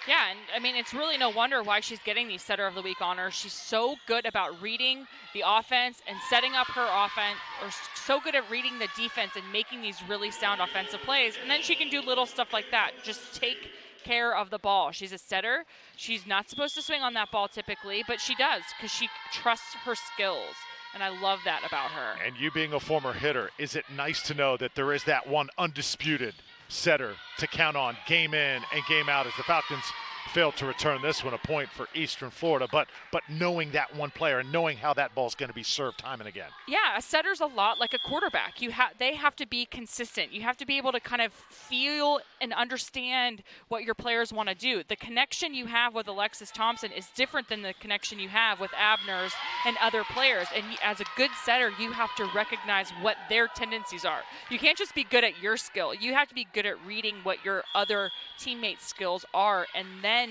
Yeah, and I mean, it's really no wonder why she's getting these Setter of the Week honors. She's so good about reading the offense and setting up her offense, or so good at reading the defense and making these really sound offensive plays. And then she can do little stuff like that. Just take care of the ball. She's a setter. She's not supposed to swing on that ball typically, but she does because she trusts her skills. And I love that about her. And you being a former hitter, is it nice to know that there is that one undisputed setter to count on game in and game out as the Falcons failed to return this one, a point for Eastern Florida, but knowing that one player and knowing how that ball's going to be served time and again. Yeah, a setter's a lot like a quarterback. They have to be consistent. You have to be able to kind of feel and understand what your players want to do. The connection you have with Alexis Thompson is different than the connection you have with Abner's and other players. And as a good setter, you have to recognize what their tendencies are. You can't just be good at your skill. You have to be good at reading what your other teammates' skills are and then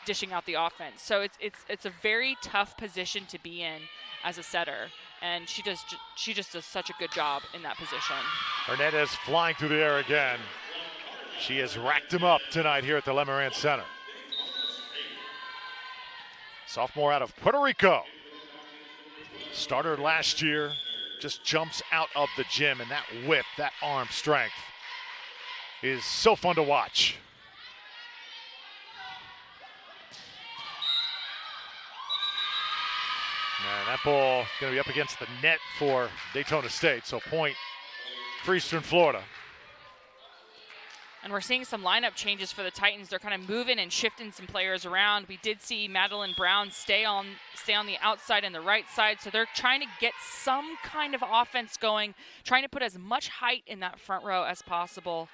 dishing out the offense. So it's a very tough position to be in as a setter, and she just does such a good job in that position. Hernandez flying through the air again. She has racked him up tonight here at the Lemoran Center. Sophomore out of Puerto Rico. Started last year, just jumps out of the gym, and that whip, that arm strength is so fun to watch. And that ball is going to be up against the net for Daytona State, so point for Eastern Florida. And we're seeing some lineup changes for the Titans. They're kind of moving and shifting some players around. We did see Madeline Brown stay on the outside and the right side, so they're trying to get some kind of offense going, trying to put as much height in that front row as possible.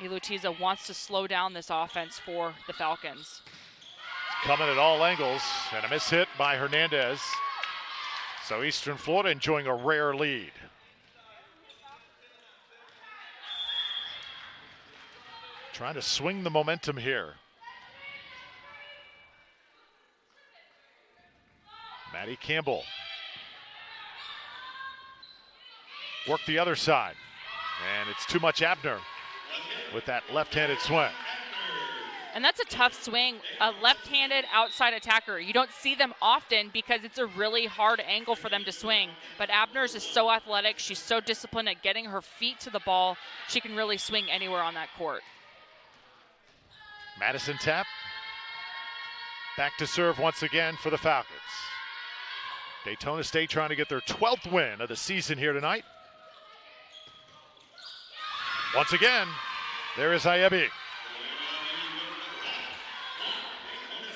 Ilutiza wants to slow down this offense for the Falcons. Coming at all angles, and a miss hit by Hernandez. So Eastern Florida enjoying a rare lead. Trying to swing the momentum here. Maddie Campbell. Work the other side. And it's too much Abner with that left-handed swing. And that's a tough swing, a left-handed outside attacker. You don't see them often because it's a really hard angle for them to swing. But Abner's is so athletic. She's so disciplined at getting her feet to the ball. She can really swing anywhere on that court. Madison Tapp back to serve once again for the Falcons. Daytona State trying to get their 12th win of the season here tonight. Once again, there is Iebi.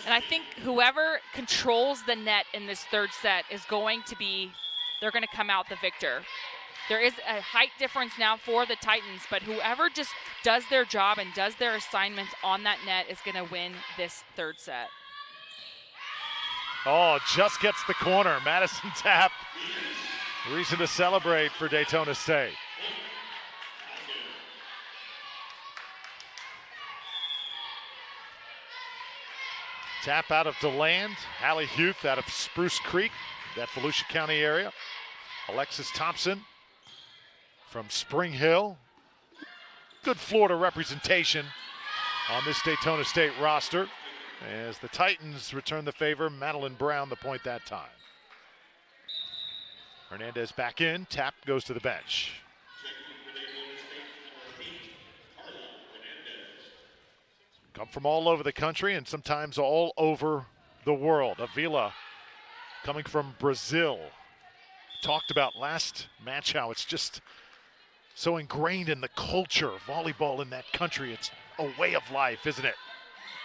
And I think whoever controls the net in this third set is going to be, they're going to come out the victor. There is a height difference now for the Titans, but whoever just does their job and does their assignments on that net is going to win this third set. Oh, just gets the corner. Madison Tapp, reason to celebrate for Daytona State. Tap out of DeLand, Hallie Huth out of Spruce Creek, that Volusia County area. Alexis Thompson from Spring Hill. Good Florida representation on this Daytona State roster. As the Titans return the favor, Madeline Brown the point that time. Hernandez back in, Tap goes to the bench. Come from all over the country and sometimes all over the world. Avila coming from Brazil. Talked about last match how it's just so ingrained in the culture of volleyball in that country. It's a way of life, isn't it?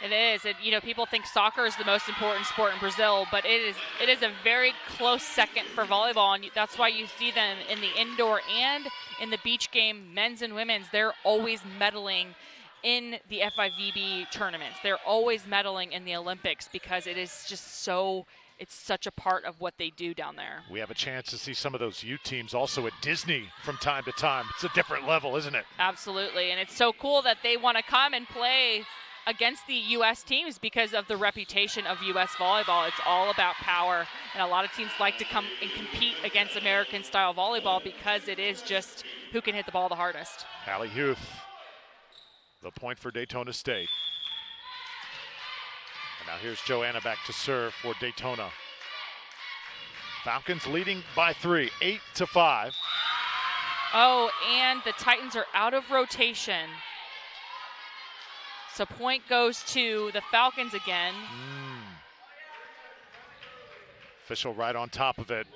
It is. People think soccer is the most important sport in Brazil, but it is a very close second for volleyball, and that's why you see them in the indoor and in the beach game, men's and women's. They're always medaling in the FIVB tournaments. They're always medaling in the Olympics because it is just it's such a part of what they do down there. We have a chance to see some of those youth teams also at Disney from time to time. It's a different level, isn't it? Absolutely, and it's so cool that they want to come and play against the U.S. teams because of the reputation of U.S. volleyball. It's all about power, and a lot of teams like to come and compete against American-style volleyball because it is just who can hit the ball the hardest. Hallie Huth, the point for Daytona State. And now here's Joanna back to serve for Daytona. Falcons leading by 3, 8-5. Oh, and the Titans are out of rotation. So point goes to the Falcons again. Official right on top of it.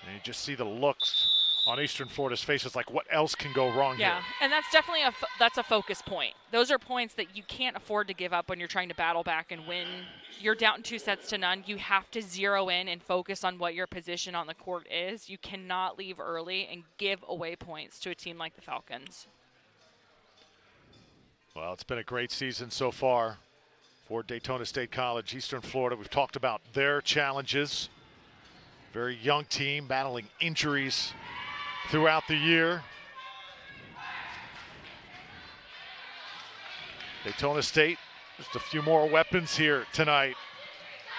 And you just see the looks on Eastern Florida's faces, like what else can go wrong here? Yeah, and that's definitely that's a focus point. Those are points that you can't afford to give up when you're trying to battle back and win. You're down 2-0. You have to zero in and focus on what your position on the court is. You cannot leave early and give away points to a team like the Falcons. Well, it's been a great season so far for Daytona State College, Eastern Florida. We've talked about their challenges. Very young team battling injuries throughout the year. Daytona State, just a few more weapons here tonight.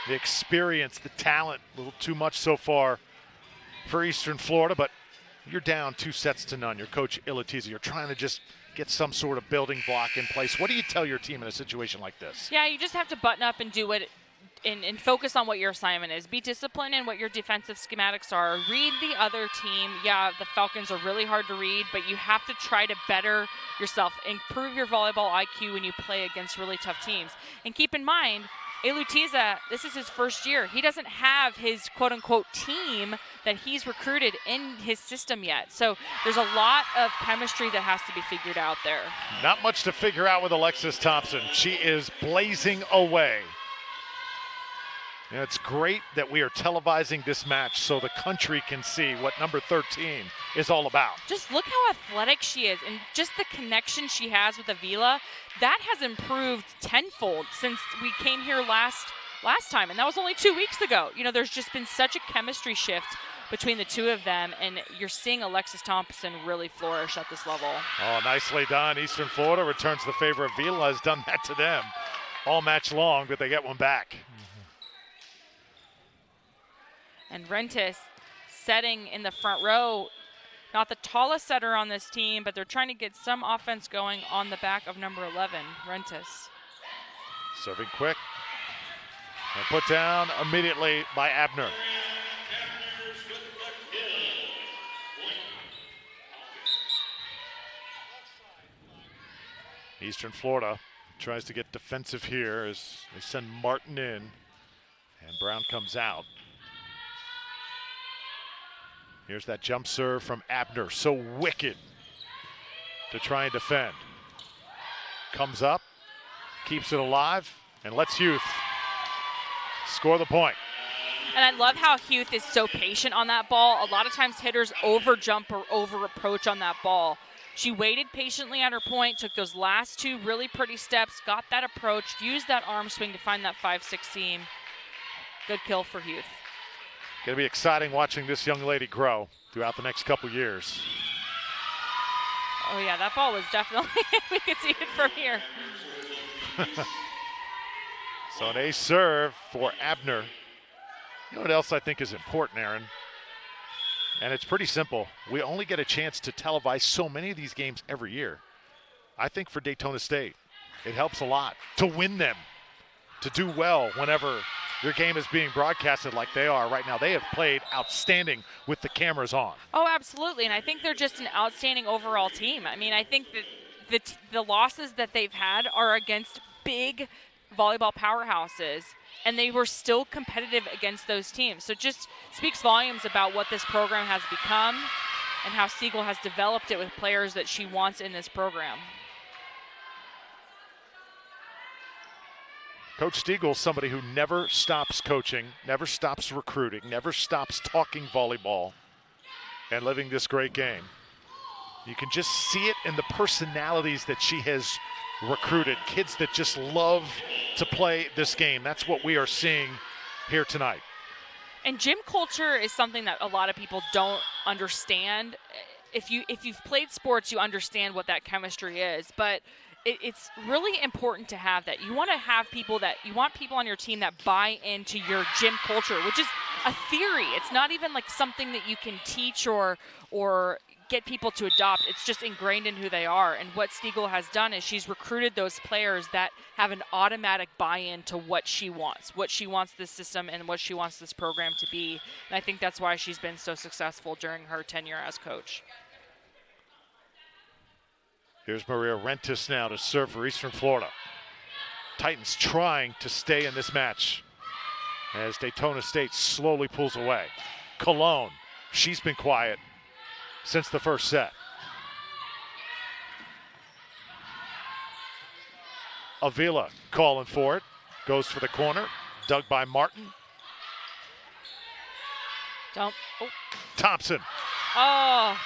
The experience, the talent, a little too much so far for Eastern Florida, but you're down 2-0. Your coach Ilatiza, you're trying to just get some sort of building block in place. What do you tell your team in a situation like this? Yeah, you just have to button up and do what and focus on what your assignment is. Be disciplined in what your defensive schematics are. Read the other team. Yeah, the Falcons are really hard to read, but you have to try to better yourself, improve your volleyball IQ when you play against really tough teams. And keep in mind, Ilutiza, this is his first year. He doesn't have his quote-unquote team that he's recruited in his system yet. So there's a lot of chemistry that has to be figured out there. Not much to figure out with Alexis Thompson. She is blazing away. And it's great that we are televising this match so the country can see what number 13 is all about. Just look how athletic she is, and just the connection she has with Avila, that has improved tenfold since we came here last time, and that was only 2 weeks ago. You know, there's just been such a chemistry shift between the two of them, and you're seeing Alexis Thompson really flourish at this level. Oh, nicely done. Eastern Florida returns the favor. Avila has done that to them all match long, but they get one back. And Rentis setting in the front row, not the tallest setter on this team, but they're trying to get some offense going on the back of number 11, Rentis. Serving quick. And put down immediately by Abner. Eastern Florida tries to get defensive here as they send Martin in, and Brown comes out. Here's that jump serve from Abner, so wicked to try and defend. Comes up, keeps it alive, and lets Huth score the point. And I love how Huth is so patient on that ball. A lot of times hitters over jump or over approach on that ball. She waited patiently at her point, took those last two really pretty steps, got that approach, used that arm swing to find that 5-6 seam. Good kill for Huth. Going to be exciting watching this young lady grow throughout the next couple years. Oh yeah, that ball was definitely, we could see it from here. So an ace serve for Abner. You know what else I think is important, Aaron? And it's pretty simple. We only get a chance to televise so many of these games every year. I think for Daytona State, it helps a lot to win them, to do well whenever your game is being broadcasted like they are right now. They have played outstanding with the cameras on. Oh, absolutely. And I think they're just an outstanding overall team. I mean, I think that the losses that they've had are against big volleyball powerhouses, and they were still competitive against those teams. So it just speaks volumes about what this program has become and how Steagle has developed it with players that she wants in this program. Coach Steagle, somebody who never stops coaching, never stops recruiting, never stops talking volleyball and living this great game. You can just see it in the personalities that she has recruited, kids that just love to play this game. That's what we are seeing here tonight. And gym culture is something that a lot of people don't understand. If you've played sports, you understand what that chemistry is, but it's really important to have that. You want people on your team that buy into your gym culture, which is a theory. It's not even like something that you can teach or get people to adopt. It's just ingrained in who they are. And what Steagle has done is she's recruited those players that have an automatic buy-in to what she wants this system and what she wants this program to be. And I think that's why she's been so successful during her tenure as coach. Here's Maria Rentis now to serve for Eastern Florida. Titans trying to stay in this match as Daytona State slowly pulls away. Cologne, she's been quiet since the first set. Avila calling for it. Goes for the corner. Dug by Martin. Thompson. Oh.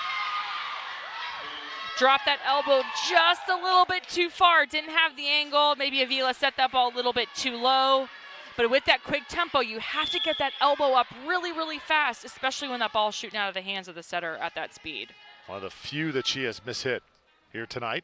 Dropped that elbow just a little bit too far. Didn't have the angle. Maybe Avila set that ball a little bit too low. But with that quick tempo, you have to get that elbow up really, really fast, especially when that ball's shooting out of the hands of the setter at that speed. One of the few that she has mishit here tonight.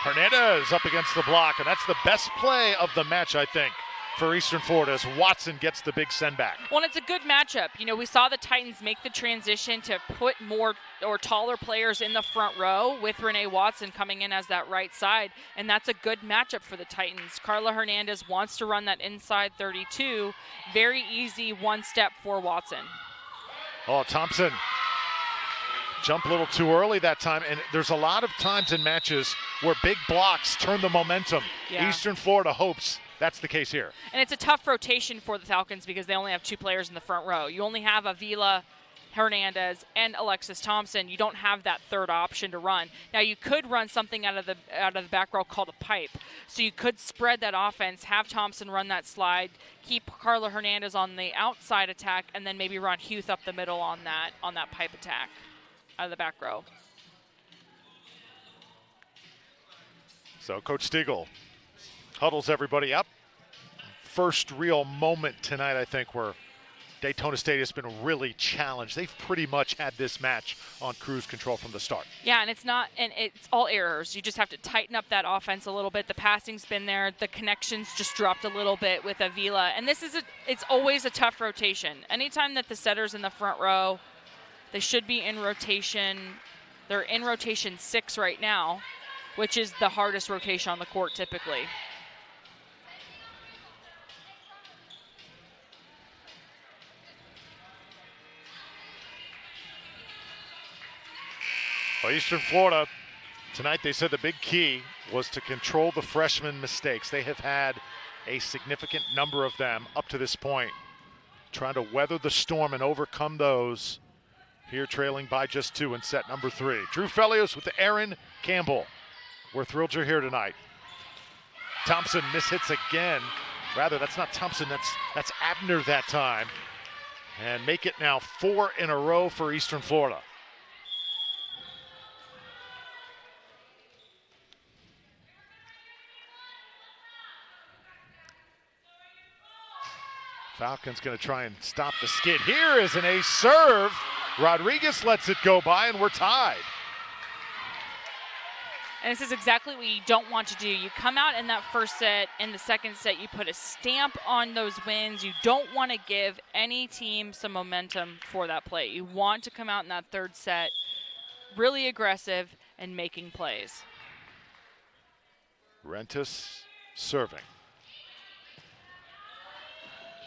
Hernandez up against the block, and that's the best play of the match, I think, for Eastern Florida as Watson gets the big send back. Well, it's a good matchup. You know, we saw the Titans make the transition to put more or taller players in the front row with Renee Watson coming in as that right side, and that's a good matchup for the Titans. Carla Hernandez wants to run that inside 32. Very easy one step for Watson. Oh, Thompson jump a little too early that time, and there's a lot of times in matches where big blocks turn the momentum. Yeah. Eastern Florida hopes that's the case here. And it's a tough rotation for the Falcons because they only have two players in the front row. You only have Avila Hernandez and Alexis Thompson. You don't have that third option to run. Now you could run something out of the back row called a pipe. So you could spread that offense, have Thompson run that slide, keep Carla Hernandez on the outside attack, and then maybe run Huth up the middle on that pipe attack out of the back row. So Coach Steagle huddles everybody up. First real moment tonight, I think, where Daytona State has been really challenged. They've pretty much had this match on cruise control from the start. Yeah, and it's all errors. You just have to tighten up that offense a little bit. The passing's been there. The connections just dropped a little bit with Avila. And it's always a tough rotation. Anytime that the setter's in the front row, they should be in rotation. They're in rotation 6 right now, which is the hardest rotation on the court typically. Well, Eastern Florida, tonight they said the big key was to control the freshman mistakes. They have had a significant number of them up to this point, trying to weather the storm and overcome those. Here trailing by just 2 in set number 3. Drew Felios with Aaron Campbell. We're thrilled you're here tonight. Thompson mishits again. Rather, that's not Thompson, that's Abner that time. And make it now 4 in a row for Eastern Florida. Falcons going to try and stop the skid. Here is an ace serve. Rodriguez lets it go by, and we're tied. And this is exactly what you don't want to do. You come out in that first set, in the second set, you put a stamp on those wins. You don't want to give any team some momentum for that play. You want to come out in that third set really aggressive and making plays. Rentis serving.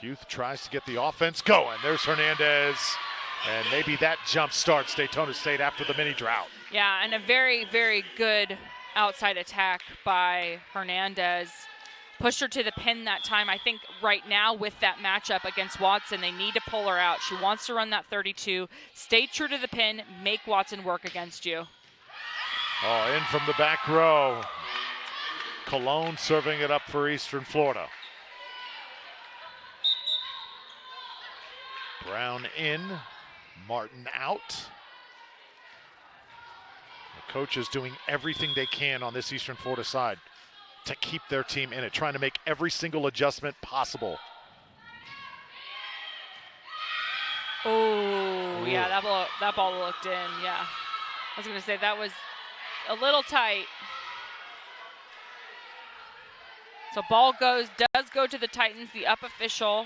Huth tries to get the offense going. There's Hernandez. And maybe that jump starts Daytona State after the mini drought. Yeah, and a very, very good outside attack by Hernandez. Pushed her to the pin that time. I think right now with that matchup against Watson, they need to pull her out. She wants to run that 32. Stay true to the pin. Make Watson work against you. Oh, in from the back row. Cologne serving it up for Eastern Florida. Brown in. Martin out. The coach is doing everything they can on this Eastern Florida side to keep their team in it, trying to make every single adjustment possible. Oh, yeah, that ball looked in, yeah. I was going to say that was a little tight. So ball does go to the Titans, the up official.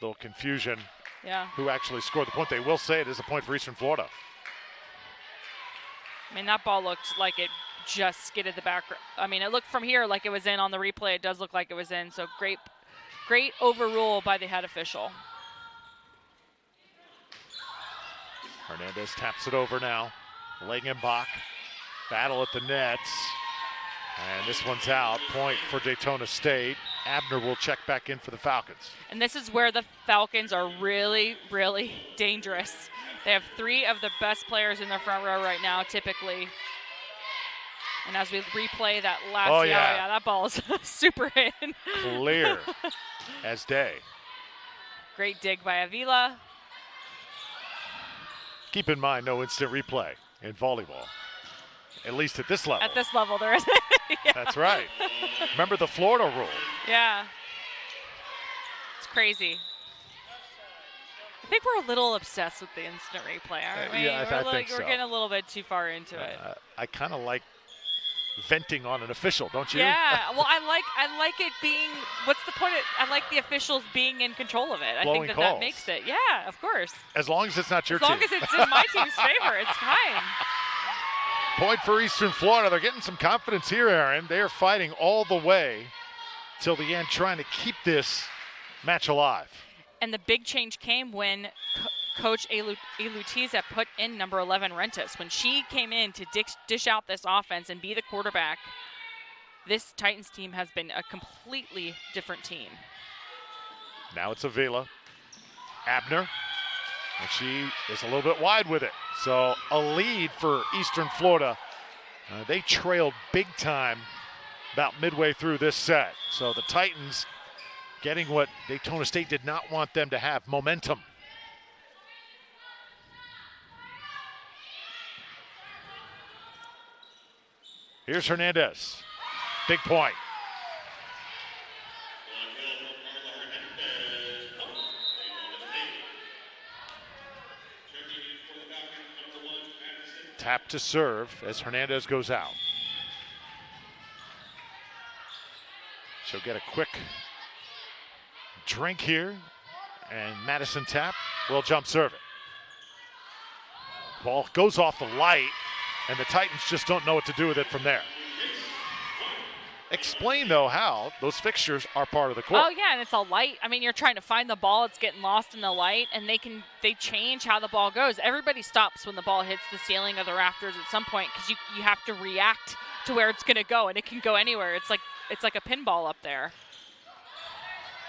Little confusion. Yeah. Who actually scored the point? They will say it is a point for Eastern Florida. I mean, that ball looked like it just skidded the back. I mean, it looked from here like it was in on the replay. It does look like it was in. So great great overrule by the head official. Hernandez taps it over now. Langenbach, battle at the nets. And this one's out. Point for Daytona State. Abner will check back in for the Falcons. And this is where the Falcons are really, really dangerous. They have 3 of the best players in the front row right now, typically. And as we replay that last, yeah, that ball is super in. Clear as day. Great dig by Avila. Keep in mind, no instant replay in volleyball, at least at this level. At this level, there isn't. Yeah. That's right. Remember the Florida rule. Yeah. It's crazy. I think we're a little obsessed with the instant replay, aren't we? Yeah, I think so. We're getting a little bit too far into it. I kind of like venting on an official, don't you? Yeah. Well, I like it being. What's the point? I like the officials being in control of it. I think that makes it. Yeah, of course. As long as it's not your team. As long as it's in my team's favor, it's fine. Point for Eastern Florida. They're getting some confidence here, Aaron. They are fighting all the way till the end, trying to keep this match alive. And the big change came when Coach Elutiza put in number 11, Rentis. When she came in to dish out this offense and be the quarterback, this Titans team has been a completely different team. Now it's Avila. Abner. And she is a little bit wide with it. So a lead for Eastern Florida. They trailed big time about midway through this set. So the Titans getting what Daytona State did not want them to have, momentum. Here's Hernandez. Big point. Tap to serve as Hernandez goes out. She'll get a quick drink here, and Madison Tap will jump serve it. Ball goes off the light, and the Titans just don't know what to do with it from there. Explain, though, how those fixtures are part of the court. Oh, yeah, and it's a light. I mean, you're trying to find the ball. It's getting lost in the light, and they change how the ball goes. Everybody stops when the ball hits the ceiling of the rafters at some point because you have to react to where it's going to go, and it can go anywhere. It's like a pinball up there.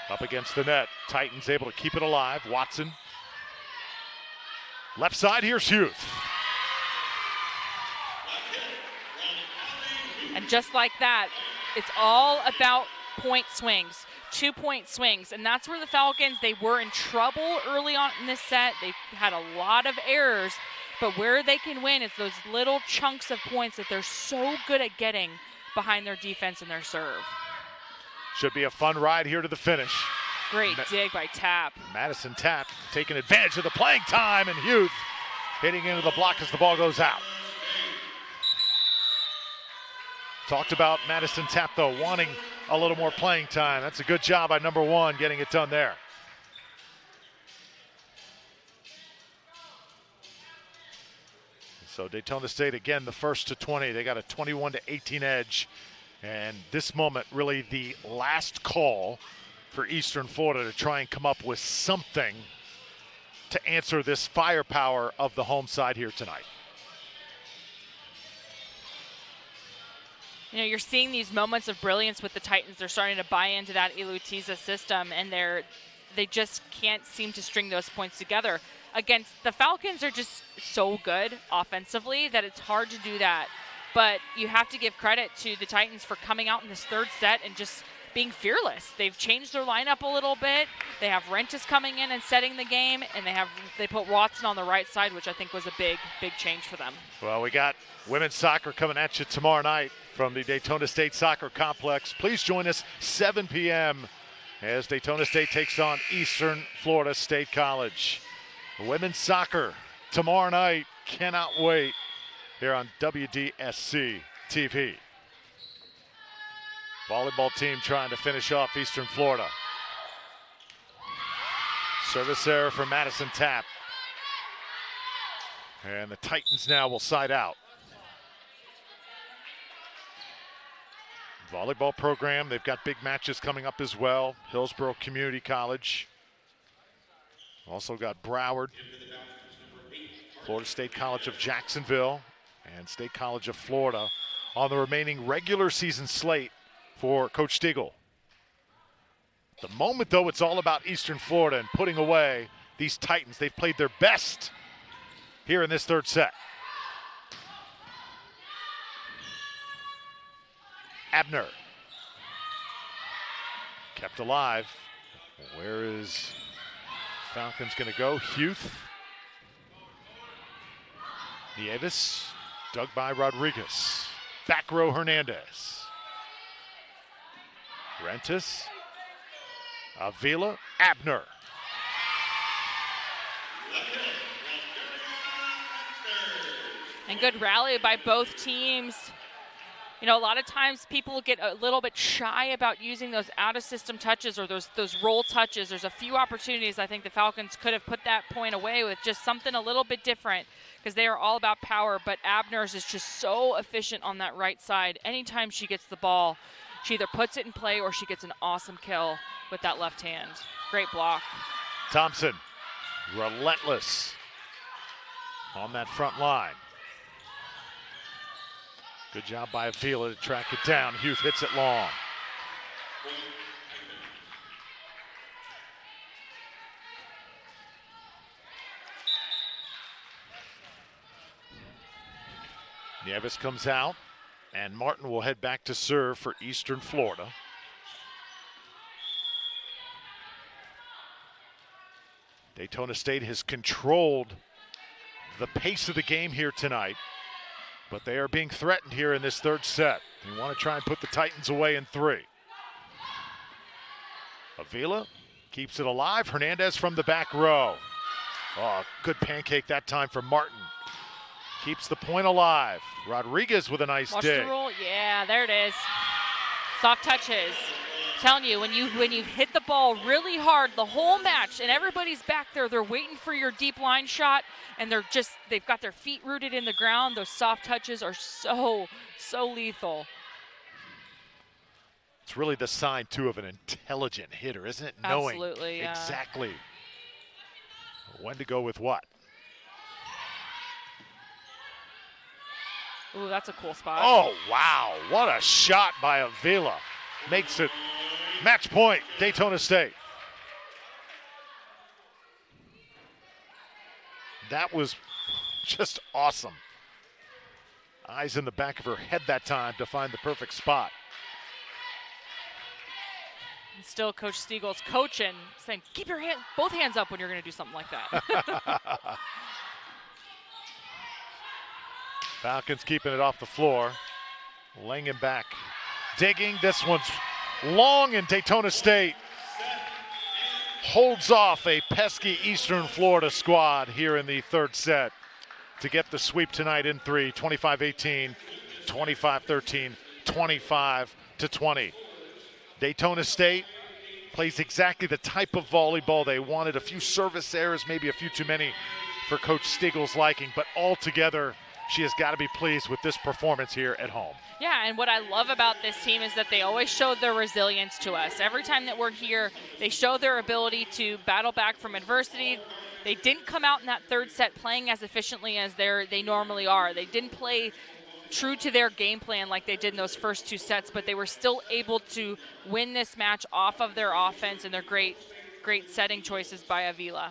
Up against the net. Titans able to keep it alive. Watson. Left side, here's Huth. And just like that, it's all about point swings, 2-point swings. And that's where the Falcons, they were in trouble early on in this set. They had a lot of errors, but where they can win is those little chunks of points that they're so good at getting behind their defense and their serve. Should be a fun ride here to the finish. Great dig by Tap. Madison Tap taking advantage of the playing time, and Huth hitting into the block as the ball goes out. Talked about Madison Tap, though, wanting a little more playing time. That's a good job by number 1 getting it done there. So Daytona State, again, the first to 20. They got a 21-18 edge. And this moment, really the last call for Eastern Florida to try and come up with something to answer this firepower of the home side here tonight. You know, you're seeing these moments of brilliance with the Titans. They're starting to buy into that Elutiza system, and they just can't seem to string those points together. Against the Falcons are just so good offensively that it's hard to do that. But you have to give credit to the Titans for coming out in this third set and just being fearless. They've changed their lineup a little bit. They have Rentis coming in and setting the game, and they put Watson on the right side, which I think was a big change for them. Well, we got women's soccer coming at you tomorrow night from the Daytona State Soccer Complex. Please join us 7 p.m. as Daytona State takes on Eastern Florida State College. Women's soccer tomorrow night. Cannot wait here on WDSC TV. Volleyball team trying to finish off Eastern Florida. Service error for Madison Tap. And the Titans now will side out. volleyball program. They've got big matches coming up as well. Hillsborough Community College. Also got Broward, Florida State College of Jacksonville, and State College of Florida on the remaining regular season slate for Coach Steagle. The moment, though, it's all about Eastern Florida and putting away these Titans. They've played their best here in this third set. Abner. Kept alive. Where is Falcons going to go? Huth. Nieves. Dug by Rodriguez. Back row Hernandez. Rentis. Avila. Abner. And good rally by both teams. You know, a lot of times people get a little bit shy about using those out-of-system touches or those roll touches. There's a few opportunities I think the Falcons could have put that point away with just something a little bit different because they are all about power, but Abner's is just so efficient on that right side. Anytime she gets the ball, she either puts it in play or she gets an awesome kill with that left hand. Great block. Thompson, relentless on that front line. Good job by Avila to track it down. Huth hits it long. Nieves comes out, and Martin will head back to serve for Eastern Florida. Daytona State has controlled the pace of the game here tonight, but they are being threatened here in this third set. They want to try and put the Titans away in 3. Avila keeps it alive. Hernandez from the back row. Oh, good pancake that time for Martin. Keeps the point alive. Rodriguez with a nice Watch dig. the roll. Yeah, there it is. Soft touches. Telling you, when you hit the ball really hard the whole match and everybody's back there, they're waiting for your deep line shot and they've got their feet rooted in the ground. Those soft touches are so lethal. It's really the sign, too, of an intelligent hitter, isn't it? Absolutely, Knowing exactly when to go with what. Ooh, that's a cool spot. Oh, wow. What a shot by Avila. Makes it match point, Daytona State. That was just awesome. Eyes in the back of her head that time to find the perfect spot. And still Coach Steagle's coaching, saying, keep your both hands up when you're going to do something like that. Falcons keeping it off the floor. Laying him back. Digging. This one's long, and Daytona State holds off a pesky Eastern Florida squad here in the third set to get the sweep tonight in 3, 25-18, 25-13, 25-20. Daytona State plays exactly the type of volleyball they wanted. A few service errors, maybe a few too many for Coach Steagle's liking, but altogether she has got to be pleased with this performance here at home. Yeah, and what I love about this team is that they always show their resilience to us. Every time that we're here, they show their ability to battle back from adversity. They didn't come out in that third set playing as efficiently as they normally are. They didn't play true to their game plan like they did in those first 2 sets, but they were still able to win this match off of their offense and their great setting choices by Avila.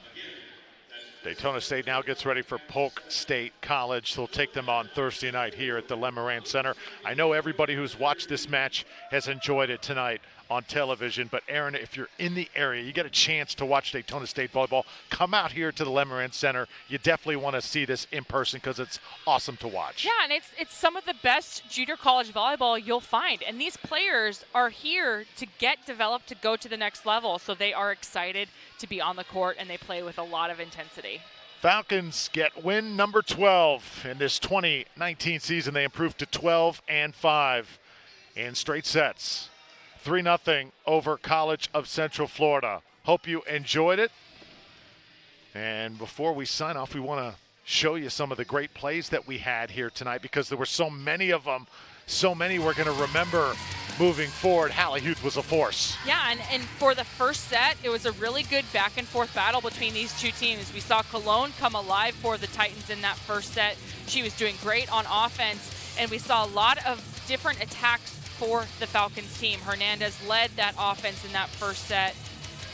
Daytona State now gets ready for Polk State College. They'll take them on Thursday night here at the Lemoran Center. I know everybody who's watched this match has enjoyed it tonight on television, but Aaron, if you're in the area, you get a chance to watch Daytona State volleyball, come out here to the Lemoran Center. You definitely want to see this in person because it's awesome to watch. Yeah, and it's some of the best junior college volleyball you'll find, and these players are here to get developed to go to the next level, so they are excited to be on the court, and they play with a lot of intensity. Falcons get win number 12 in this 2019 season. They improved to 12-5 in straight sets. 3-0 over College of Central Florida. Hope you enjoyed it. And before we sign off, we want to show you some of the great plays that we had here tonight because there were so many of them so many we're going to remember moving forward. Hallie Huth was a force. Yeah, and for the first set, it was a really good back and forth battle between these two teams. We saw Cologne come alive for the Titans in that first set. She was doing great on offense, and we saw a lot of different attacks for the Falcons team. Hernandez led that offense in that first set,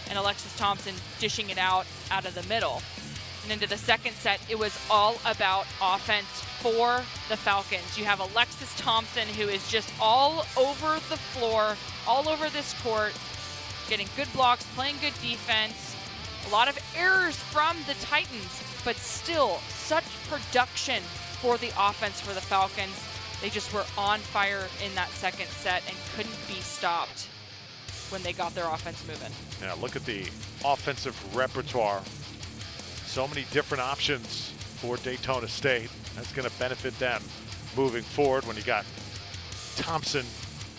and Alexis Thompson dishing it out of the middle. And into the second set, it was all about offense for the Falcons. You have Alexis Thompson, who is just all over the floor, all over this court, getting good blocks, playing good defense. A lot of errors from the Titans, but still such production for the offense for the Falcons. They just were on fire in that second set and couldn't be stopped when they got their offense moving. Now look at the offensive repertoire. So many different options for Daytona State. That's going to benefit them moving forward when you got Thompson,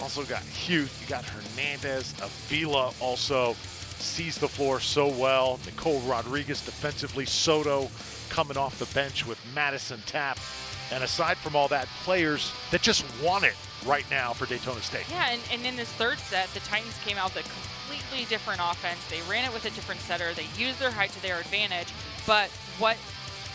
also got Huth, you got Hernandez. Avila also sees the floor so well. Nicole Rodriguez defensively. Soto coming off the bench with Madison Tapp. And aside from all that, players that just want it right now for Daytona State. Yeah, and in this third set, the Titans came out with a completely different offense. They ran it with a different setter. They used their height to their advantage. But what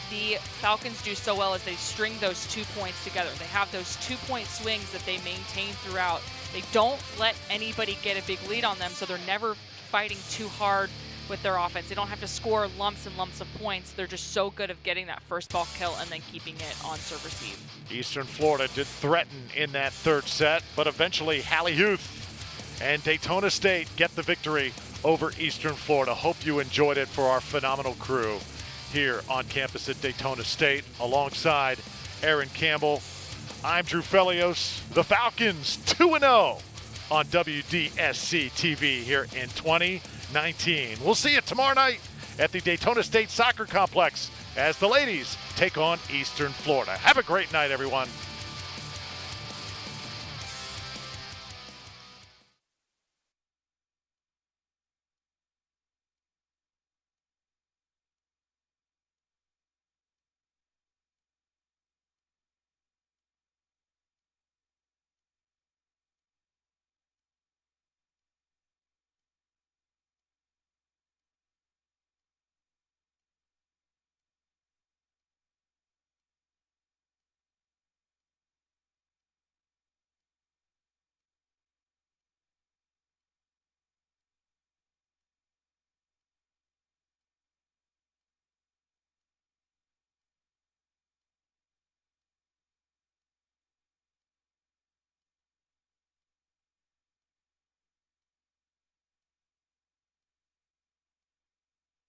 the Falcons do so well is they string those 2 points together. They have those 2-point swings that they maintain throughout. They don't let anybody get a big lead on them, so they're never fighting too hard with their offense. They don't have to score lumps and lumps of points. They're just so good at getting that first ball kill and then keeping it on serve receive. Eastern Florida did threaten in that third set, but eventually Hallie Huth and Daytona State get the victory over Eastern Florida. Hope you enjoyed it for our phenomenal crew here on campus at Daytona State. Alongside Aaron Campbell, I'm Drew Felios. The Falcons 2-0 on WDSC TV here in 2019. We'll see you tomorrow night at the Daytona State Soccer Complex as the ladies take on Eastern Florida. Have a great night, everyone.